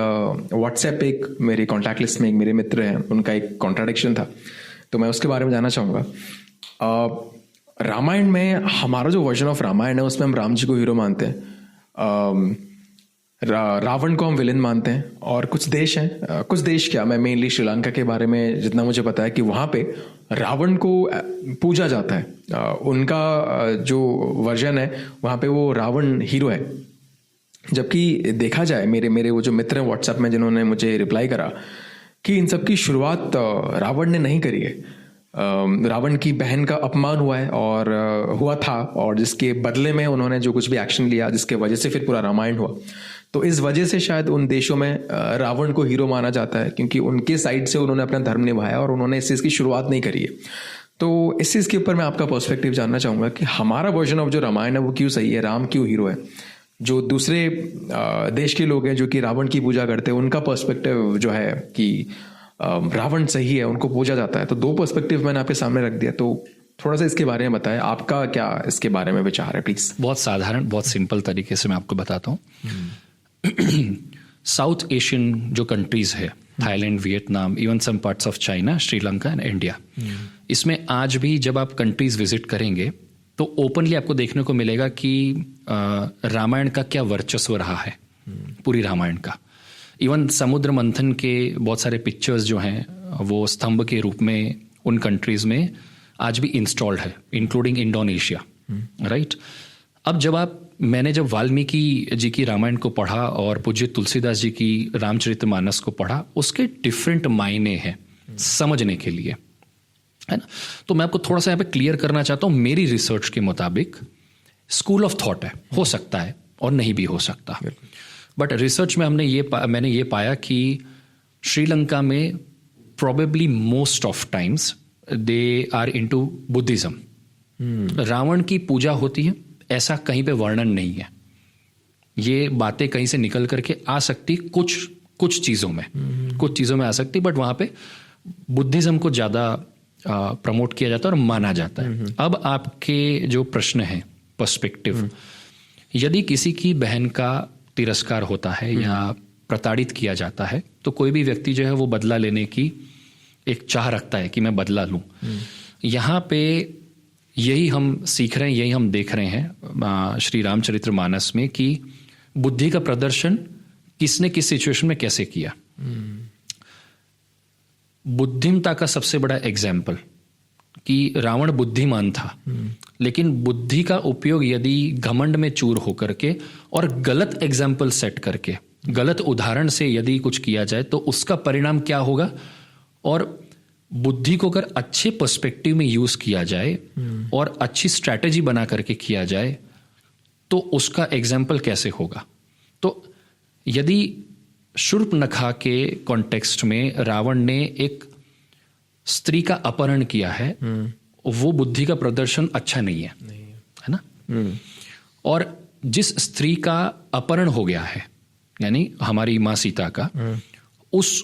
व्हाट्सएप पे, एक मेरे कॉन्टैक्ट लिस्ट में एक मेरे मित्र हैं, उनका एक कॉन्ट्राडिक्शन था, तो मैं उसके बारे में जानना चाहूँगा। रामायण में हमारा जो वर्जन ऑफ रामायण है उसमें हम राम जी को हीरो मानते हैं, रावण को हम विलेन मानते हैं, और कुछ देश हैं, कुछ देश क्या, मैं मेनली श्रीलंका के बारे में जितना मुझे पता है कि वहाँ पे रावण को पूजा जाता है। उनका जो वर्जन है वहाँ पे वो रावण हीरो है। जबकि देखा जाए, मेरे वो जो मित्र हैं व्हाट्सएप में जिन्होंने मुझे रिप्लाई करा कि इन सब की शुरुआत रावण ने नहीं करी है। रावण की बहन का अपमान हुआ है और हुआ था, और जिसके बदले में उन्होंने जो कुछ भी एक्शन लिया जिसके वजह से फिर पूरा रामायण हुआ। तो इस वजह से शायद उन देशों में रावण को हीरो माना जाता है, क्योंकि उनके साइड से उन्होंने अपना धर्म निभाया और उन्होंने इस चीज़ की शुरुआत नहीं करी है। तो इस चीज़ के ऊपर मैं आपका पर्सपेक्टिव जानना चाहूँगा कि हमारा वर्जन ऑफ जो रामायण है वो क्यों सही है, राम क्यों हीरो है। जो दूसरे देश के लोग हैं जो कि रावण की पूजा करते हैं, उनका पर्सपेक्टिव जो है कि रावण सही है, उनको पूजा जाता है। तो 2 पर्सपेक्टिव मैंने आपके सामने रख दिया, तो थोड़ा सा इसके बारे में बताएं, आपका क्या इसके बारे में विचार है प्लीज। बहुत साधारण, बहुत सिंपल तरीके से मैं आपको बताता हूँ। साउथ एशियन जो कंट्रीज है, Thailand, Vietnam, even some parts of China, Sri Lanka and India, इसमें आज भी जब आप कंट्रीज विजिट करेंगे तो ओपनली आपको देखने को मिलेगा कि रामायण का क्या वर्चस्व रहा है, पूरी रामायण का। इवन समुद्र मंथन के बहुत सारे पिक्चर्स जो हैं वो स्तंभ के रूप में उन कंट्रीज में आज भी इंस्टॉल्ड है, इंक्लूडिंग इंडोनेशिया, राइट। अब मैंने जब वाल्मीकि जी की रामायण को पढ़ा और पूज्य तुलसीदास जी की रामचरितमानस को पढ़ा, उसके डिफरेंट मायने हैं समझने के लिए, है ना। तो मैं आपको थोड़ा सा यहाँ पे क्लियर करना चाहता हूँ। मेरी रिसर्च के मुताबिक स्कूल ऑफ थॉट है, हो सकता है और नहीं भी हो सकता, बट रिसर्च में मैंने ये पाया कि श्रीलंका में probably most of times they are into Buddhism. Ravan की पूजा होती है ऐसा कहीं पे वर्णन नहीं है। ये बातें कहीं से निकल करके आ सकती कुछ चीज़ों में आ सकती, बट वहाँ पे बुद्धिज्म को ज़्यादा प्रमोट किया जाता है और माना जाता है। अब आपके जो प्रश्न है, पर्सपेक्टिव, यदि किसी की बहन का तिरस्कार होता है या प्रताड़ित किया जाता है तो कोई भी व्यक्ति जो है वो बदला लेने की एक चाह रखता है कि मैं बदला लूं। यहाँ पे यही हम सीख रहे हैं, यही हम देख रहे हैं श्री रामचरितमानस में कि बुद्धि का प्रदर्शन किसने किस सिचुएशन में कैसे किया। बुद्धिमता का सबसे बड़ा एग्जाम्पल कि रावण बुद्धिमान था, लेकिन बुद्धि का उपयोग यदि घमंड में चूर होकर के और गलत एग्जाम्पल सेट करके, गलत उदाहरण से यदि कुछ किया जाए तो उसका परिणाम क्या होगा। और बुद्धि को अगर अच्छे पर्सपेक्टिव में यूज किया जाए और अच्छी स्ट्रैटेजी बना करके किया जाए तो उसका एग्जाम्पल कैसे होगा। तो यदि शूर्पणखा के कॉन्टेक्स्ट में रावण ने एक स्त्री का अपहरण किया है, वो बुद्धि का प्रदर्शन अच्छा नहीं है, है ना। और जिस स्त्री का अपहरण हो गया है, यानी हमारी माँ सीता का,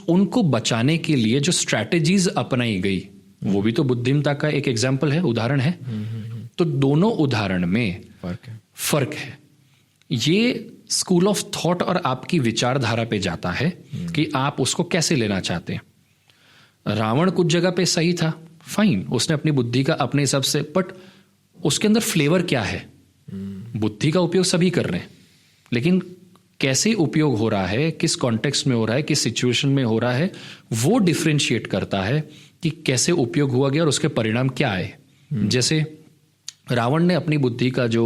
उनको बचाने के लिए जो स्ट्रैटेजीज अपनाई गई वो भी तो बुद्धिमता का एक एग्जाम्पल है, उदाहरण है। तो दोनों उदाहरण में फर्क है। ये स्कूल ऑफ थॉट और आपकी विचारधारा पे जाता है कि आप उसको कैसे लेना चाहते हैं। रावण कुछ जगह पे सही था, फाइन, उसने अपनी बुद्धि का अपने हिसाब से, बट उसके अंदर फ्लेवर क्या है। बुद्धि का उपयोग सभी कर रहे हैं, लेकिन कैसे उपयोग हो रहा है, किस कॉन्टेक्स्ट में हो रहा है, किस सिचुएशन में हो रहा है, वो डिफरेंशिएट करता है कि कैसे उपयोग हुआ गया और उसके परिणाम क्या आए। जैसे रावण ने अपनी बुद्धि का जो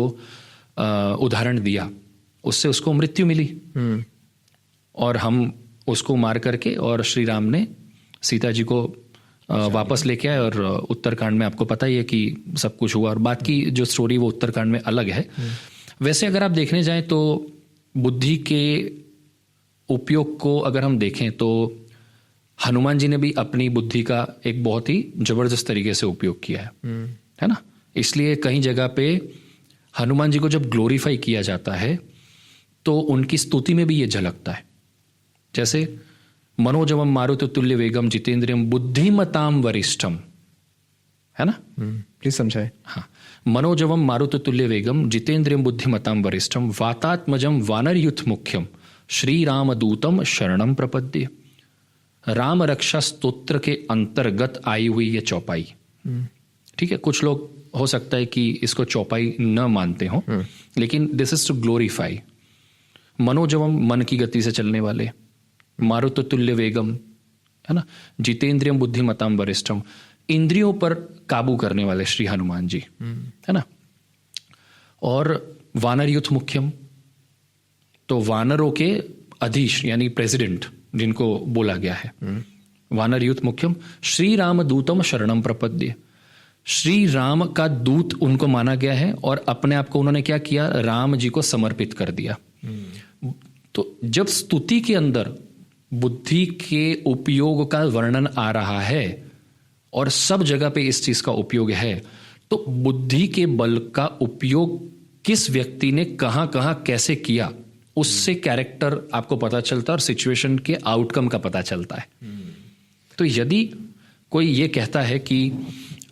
उदाहरण दिया, उससे उसको मृत्यु मिली और हम उसको मार करके, और श्री राम ने सीता जी को वापस लेके आए। और उत्तरकांड में आपको पता ही है कि सब कुछ हुआ, और बात की जो स्टोरी वो उत्तरकांड में अलग है। वैसे अगर आप देखने जाएं तो बुद्धि के उपयोग को अगर हम देखें तो हनुमान जी ने भी अपनी बुद्धि का एक बहुत ही जबरदस्त तरीके से उपयोग किया है ना। इसलिए कई जगह पे हनुमान जी को जब ग्लोरीफाई किया जाता है तो उनकी स्तुति में भी ये झलकता है। जैसे मनोजवम मारुत तुल्य वेगम जितेंद्रियम बुद्धिमताम वरिष्ठम, है ना। प्लीज समझाए। हाँ, मनोजवम मारुत तुल्य वेगम जितेंद्रियम बुद्धिमताम वरिष्ठम वातात्मजम वानरयुथ मुख्यम श्री राम दूतम शरणम प्रपद्य। राम रक्षा स्तोत्र के अंतर्गत आई हुई ये चौपाई, ठीक है। कुछ लोग हो सकता है कि इसको चौपाई न मानते हो, लेकिन दिस इज टू ग्लोरीफाई। मनोजवम, मन की गति से चलने वाले, मारुत तुल्य वेगम, है ना, जितेंद्रियम बुद्धिमताम वरिष्ठम, इंद्रियों पर काबू करने वाले श्री हनुमान जी, है ना। और वानरयुथ मुख्यम, तो वानरों के अधीश यानी प्रेसिडेंट जिनको बोला गया है, वानरयुथ मुख्यम श्री राम दूतम शरणम प्रपद्य। श्री राम का दूत उनको माना गया है और अपने आप को उन्होंने क्या किया, राम जी को समर्पित कर दिया। तो जब स्तुति के अंदर बुद्धि के उपयोग का वर्णन आ रहा है और सब जगह पे इस चीज का उपयोग है, तो बुद्धि के बल का उपयोग किस व्यक्ति ने कहां कहां कैसे किया, उससे कैरेक्टर आपको पता चलता है और सिचुएशन के आउटकम का पता चलता है। तो यदि कोई ये कहता है कि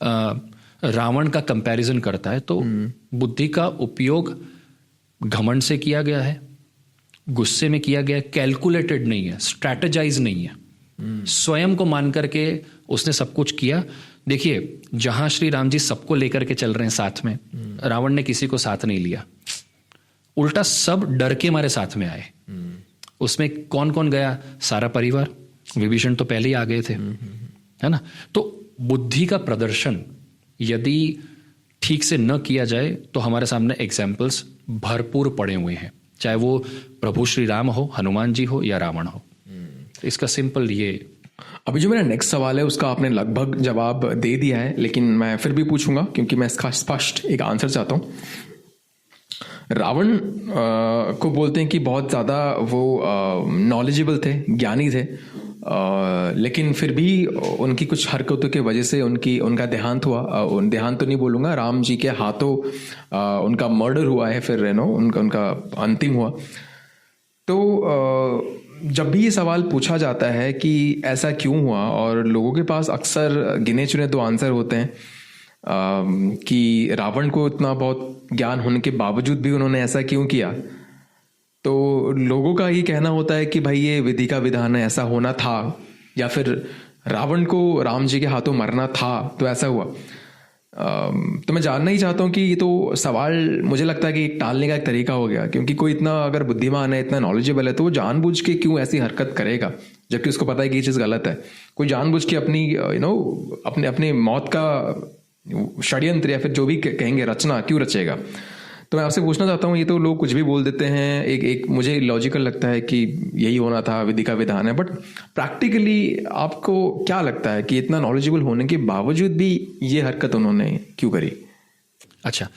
रावण का कंपैरिजन करता है, तो बुद्धि का उपयोग घमंड से किया गया है, गुस्से में किया गया है, कैलकुलेटेड नहीं है, स्ट्रैटेजाइज नहीं है, स्वयं को मान करके उसने सब कुछ किया। देखिए, जहां श्री राम जी सबको लेकर के चल रहे हैं साथ में, रावण ने किसी को साथ नहीं लिया, उल्टा सब डर के मारे साथ में आए। उसमें कौन कौन गया, सारा परिवार, विभीषण तो पहले ही आ गए थे, है ना। तो बुद्धि का प्रदर्शन यदि ठीक से न किया जाए तो हमारे सामने एग्जाम्पल्स भरपूर पड़े हुए हैं, चाहे वो प्रभु श्री राम हो, हनुमान जी हो या रावण हो। इसका सिंपल ये। अभी जो मेरा नेक्स्ट सवाल है उसका आपने लगभग जवाब दे दिया है, लेकिन मैं फिर भी पूछूंगा क्योंकि मैं इसका स्पष्ट एक आंसर चाहता हूं। रावण को बोलते हैं कि बहुत ज़्यादा वो नॉलेजेबल थे, ज्ञानी थे, लेकिन फिर भी उनकी कुछ हरकतों की वजह से उनका देहांत हुआ। देहांत तो नहीं बोलूँगा, राम जी के हाथों उनका मर्डर हुआ है, फिर उनका अंतिम हुआ। तो जब भी ये सवाल पूछा जाता है कि ऐसा क्यों हुआ, और लोगों के पास अक्सर गिने चुने दो आंसर होते हैं कि रावण को इतना बहुत ज्ञान होने के बावजूद भी उन्होंने ऐसा क्यों किया। तो लोगों का ही कहना होता है कि भाई ये विधि का विधान है, ऐसा होना था, या फिर रावण को राम जी के हाथों मरना था तो ऐसा हुआ। तो मैं जानना ही चाहता हूँ कि ये तो सवाल मुझे लगता है कि टालने का एक तरीका हो गया, क्योंकि कोई इतना अगर बुद्धिमान है, इतना नॉलेजेबल है, तो वो जानबूझ के क्यों ऐसी हरकत करेगा जबकि उसको पता है कि ये चीज़ गलत है। कोई जानबूझ के अपनी अपने अपने मौत का षड्यंत्र या फिर जो भी कहेंगे रचना क्यों रचेगा। तो मैं आपसे पूछना चाहता हूँ, ये तो लोग कुछ भी बोल देते हैं, एक मुझे लॉजिकल लगता है कि यही होना था, विधि का विधान है, बट प्रैक्टिकली आपको क्या लगता है कि इतना नॉलेजेबल होने के बावजूद भी ये हरकत उन्होंने क्यों करी? अच्छा,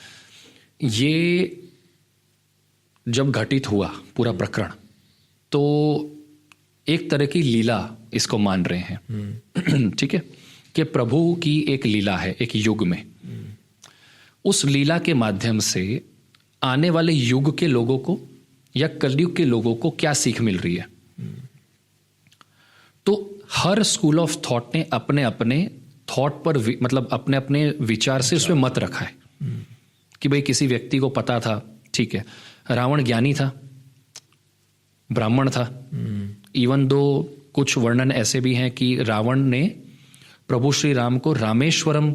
ये जब घटित हुआ पूरा प्रकरण, तो एक तरह की लीला इसको मान रहे हैं। ठीक है, कि प्रभु की एक लीला है एक युग में। उस लीला के माध्यम से आने वाले युग के लोगों को या कलयुग के लोगों को क्या सीख मिल रही है। तो हर स्कूल ऑफ थॉट ने अपने अपने थॉट पर मतलब अपने अपने विचार से उसमें मत रखा है कि भाई किसी व्यक्ति को पता था, ठीक है, रावण ज्ञानी था, ब्राह्मण था। इवन दो कुछ वर्णन ऐसे भी हैं कि रावण ने प्रभु श्री राम को रामेश्वरम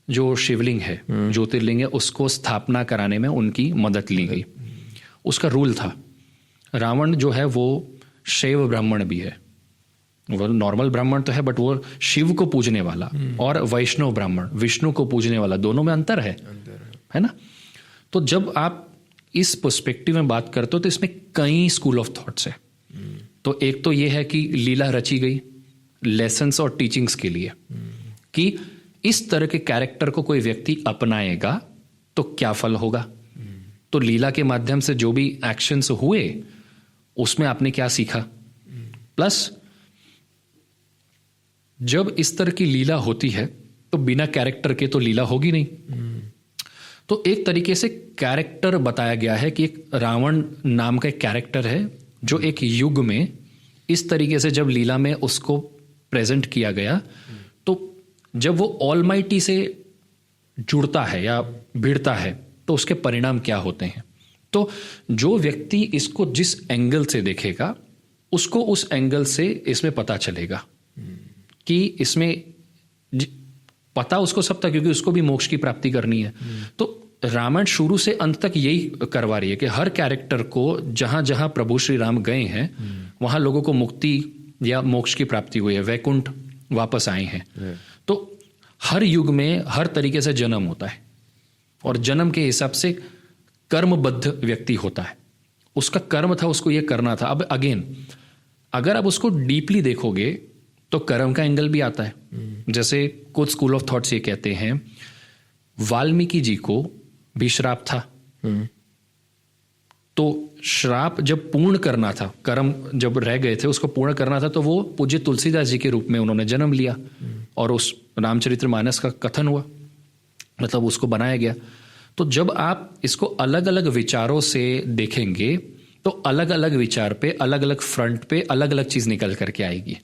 जो शिवलिंग है, ज्योतिर्लिंग है, उसको स्थापना कराने में उनकी मदद ली गई। उसका रूल था, रावण जो है वो शैव ब्राह्मण भी है, वो नॉर्मल ब्राह्मण तो है बट वो शिव को पूजने वाला, और वैष्णव ब्राह्मण विष्णु को पूजने वाला, दोनों में अंतर है ना। तो जब आप इस पर्सपेक्टिव में बात करते हो तो इसमें कई स्कूल ऑफ थॉट्स है। तो एक तो ये है कि लीला रची गई लेसन्स और टीचिंग्स के लिए कि इस तरह के कैरेक्टर को कोई व्यक्ति अपनाएगा तो क्या फल होगा। तो लीला के माध्यम से जो भी एक्शंस हुए उसमें आपने क्या सीखा। प्लस जब इस तरह की लीला होती है तो बिना कैरेक्टर के तो लीला होगी नहीं। तो एक तरीके से कैरेक्टर बताया गया है कि एक रावण नाम का एक कैरेक्टर है जो एक युग में इस तरीके से जब लीला में उसको प्रेजेंट किया गया, तो जब वो ऑलमाइटी से जुड़ता है या भिड़ता है तो उसके परिणाम क्या होते हैं। तो जो व्यक्ति इसको जिस एंगल से देखेगा उसको उस एंगल से इसमें पता चलेगा कि इसमें पता उसको सब था, क्योंकि उसको भी मोक्ष की प्राप्ति करनी है। तो रामायण शुरू से अंत तक यही करवा रही है कि हर कैरेक्टर को जहां जहां प्रभु श्री राम गए हैं वहां लोगों को मुक्ति या मोक्ष की प्राप्ति हुई है, वैकुंठ वापस आए हैं। तो हर युग में हर तरीके से जन्म होता है और जन्म के हिसाब से कर्मबद्ध व्यक्ति होता है। उसका कर्म था, उसको ये करना था। अब अगेन अगर आप उसको डीपली देखोगे तो कर्म का एंगल भी आता है। जैसे कुछ स्कूल ऑफ थॉट्स ये कहते हैं वाल्मीकि जी को भी श्राप था, तो श्राप जब पूर्ण करना था, कर्म जब रह गए थे उसको पूर्ण करना था, तो वो पूज्य तुलसीदास जी के रूप में उन्होंने जन्म लिया और उस रामचरितमानस का कथन हुआ, मतलब उसको बनाया गया। तो जब आप इसको अलग अलग विचारों से देखेंगे तो अलग अलग विचार पे अलग अलग फ्रंट पे अलग अलग चीज निकल करके आएगी।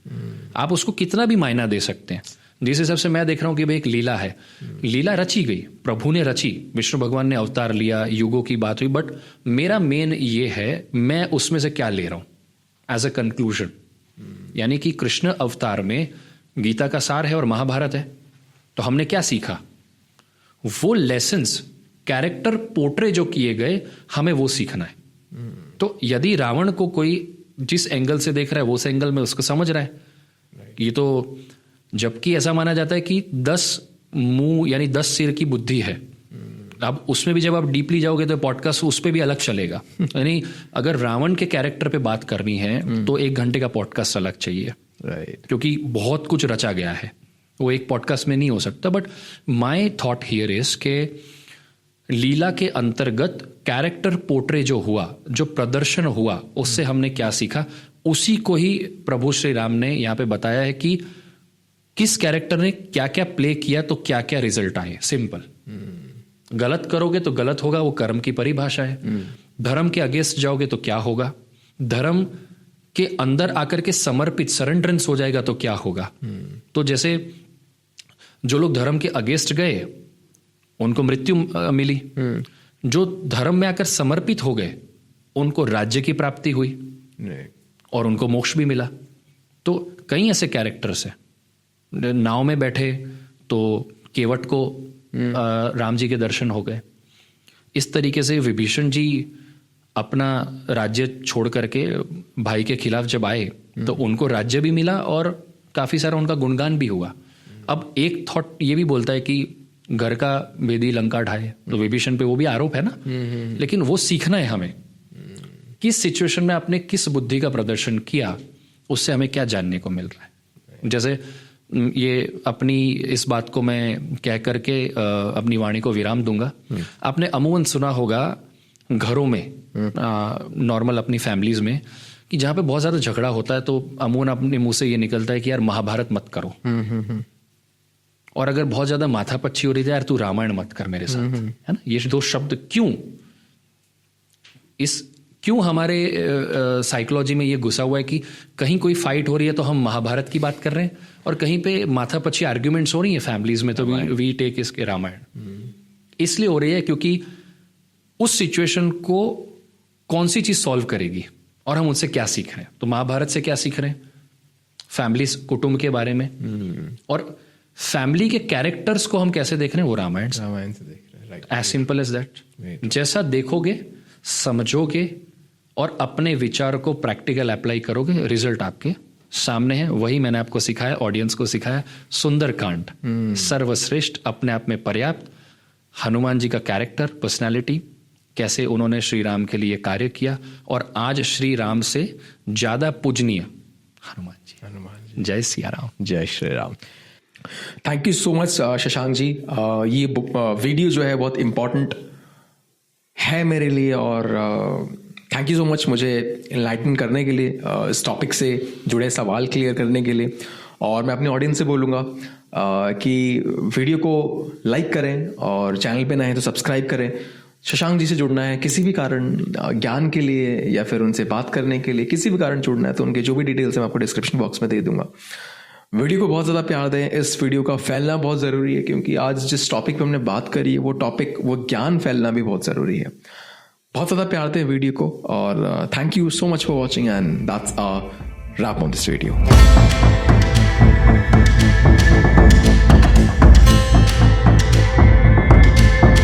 आप उसको कितना भी मायना दे सकते हैं। जिस हिसाब से मैं देख रहा हूं कि भाई एक लीला है, लीला रची गई, प्रभु ने रची, विष्णु भगवान ने अवतार लिया, युगों की बात हुई, बट मेरा मेन ये है मैं उसमें से क्या ले रहा हूं एज अ कंक्लूजन। यानी कि कृष्ण अवतार में गीता का सार है और महाभारत है, तो हमने क्या सीखा, वो लेसन्स कैरेक्टर पोर्ट्रे जो किए गए हमें वो सीखना है। तो यदि रावण को कोई जिस एंगल से देख रहा है वो उस एंगल में उसको समझ रहा है। ये तो जबकि ऐसा माना जाता है कि 10 मुंह यानी 10 सिर की बुद्धि है। अब उसमें भी जब आप डीपली जाओगे तो पॉडकास्ट उस पर भी अलग चलेगा। यानी अगर रावण के कैरेक्टर पे बात करनी है तो 1 घंटे का पॉडकास्ट अलग चाहिए, क्योंकि बहुत कुछ रचा गया है, वो एक पॉडकास्ट में नहीं हो सकता। But my thought here is के लीला के अंतर्गत कैरेक्टर पोर्ट्रे जो हुआ, जो प्रदर्शन हुआ, उससे हमने क्या सीखा, उसी को ही प्रभु श्री राम ने यहाँ पे बताया है कि किस कैरेक्टर ने क्या क्या प्ले किया तो क्या क्या रिजल्ट आए। सिंपल, गलत करोगे तो गलत होगा, वो कर्म की परिभाषा है। धर्म के अगेंस्ट जाओगे तो क्या होगा, धर्म के अंदर आकर के समर्पित सरेंडरेंस हो जाएगा तो क्या होगा। तो जैसे जो लोग धर्म के अगेंस्ट गए उनको मृत्यु मिली, जो धर्म में आकर समर्पित हो गए उनको राज्य की प्राप्ति हुई और उनको मोक्ष भी मिला। तो कई ऐसे कैरेक्टर्स हैं। नाव में बैठे तो केवट को राम जी के दर्शन हो गए। इस तरीके से विभीषण जी अपना राज्य छोड़ करके भाई के खिलाफ जब आए तो उनको राज्य भी मिला और काफी सारा उनका गुणगान भी हुआ। अब एक थॉट ये भी बोलता है कि घर का बेदी लंका ढाए, तो विभीषण पे वो भी आरोप है ना, लेकिन वो सीखना है हमें, किस सिचुएशन में आपने किस बुद्धि का प्रदर्शन किया, उससे हमें क्या जानने को मिल रहा है। जैसे ये अपनी इस बात को मैं कह करके अपनी वाणी को विराम दूंगा। आपने अमूमन सुना होगा घरों में, नॉर्मल अपनी फैमिलीज में, कि जहाँ पे बहुत ज़्यादा झगड़ा होता है तो अमूमन अपने मुंह से ये निकलता है कि यार महाभारत मत करो, और अगर बहुत ज़्यादा माथापच्ची हो रही है यार तू रामायण मत कर मेरे साथ, है ना। ये दो शब्द क्यों हमारे साइकोलॉजी में ये घुसा हुआ है कि कहीं कोई फाइट हो रही है तो हम महाभारत की बात कर रहे हैं, और कहीं पे माथापच्ची आर्ग्यूमेंट्स हो रही है फैमिलीज में तो वी टेक इसके रामायण। इसलिए हो रही है क्योंकि उस सिचुएशन को कौन सी चीज सॉल्व करेगी और हम उनसे क्या सीख रहे हैं। तो महाभारत से क्या सीख रहे हैं, फैमिली कुटुंब के बारे में, और फैमिली के कैरेक्टर्स को हम कैसे देख रहे हैं, वो रामायण से देख रहे हैं। As simple as that. जैसा देखोगे, समझोगे और अपने विचार को प्रैक्टिकल अप्लाई करोगे, रिजल्ट आपके सामने है। वही मैंने आपको सिखाया, ऑडियंस को सिखाया। सुंदरकांड सर्वश्रेष्ठ, अपने आप में पर्याप्त। हनुमान जी का कैरेक्टर, पर्सनालिटी, कैसे उन्होंने श्री राम के लिए कार्य किया, और आज श्री राम से ज्यादा पूजनीय हनुमान जी। जय सिया राम, जय Shri Ram. Thank you so much Shashank ji. ये वीडियो जो है बहुत इम्पोर्टेंट है मेरे लिए, और थैंक यू सो मच मुझे इनलाइटन करने के लिए, इस टॉपिक से जुड़े सवाल क्लियर करने के लिए। और मैं अपने ऑडियंस से बोलूँगा कि वीडियो को लाइक करें, और चैनल पे नए हैं तो सब्सक्राइब करें। शशांक जी से जुड़ना है किसी भी कारण, ज्ञान के लिए या फिर उनसे बात करने के लिए, किसी भी कारण जुड़ना है तो उनके जो भी डिटेल्स हैं मैं आपको डिस्क्रिप्शन बॉक्स में दे दूंगा। वीडियो को बहुत ज़्यादा प्यार दें, इस वीडियो का फैलना बहुत ज़रूरी है, क्योंकि आज जिस टॉपिक पे हमने बात करी है वो टॉपिक, वो ज्ञान फैलना भी बहुत ज़रूरी है। बहुत ज़्यादा प्यार दें वीडियो को, और thank you so much for watching, and that's a wrap on this video.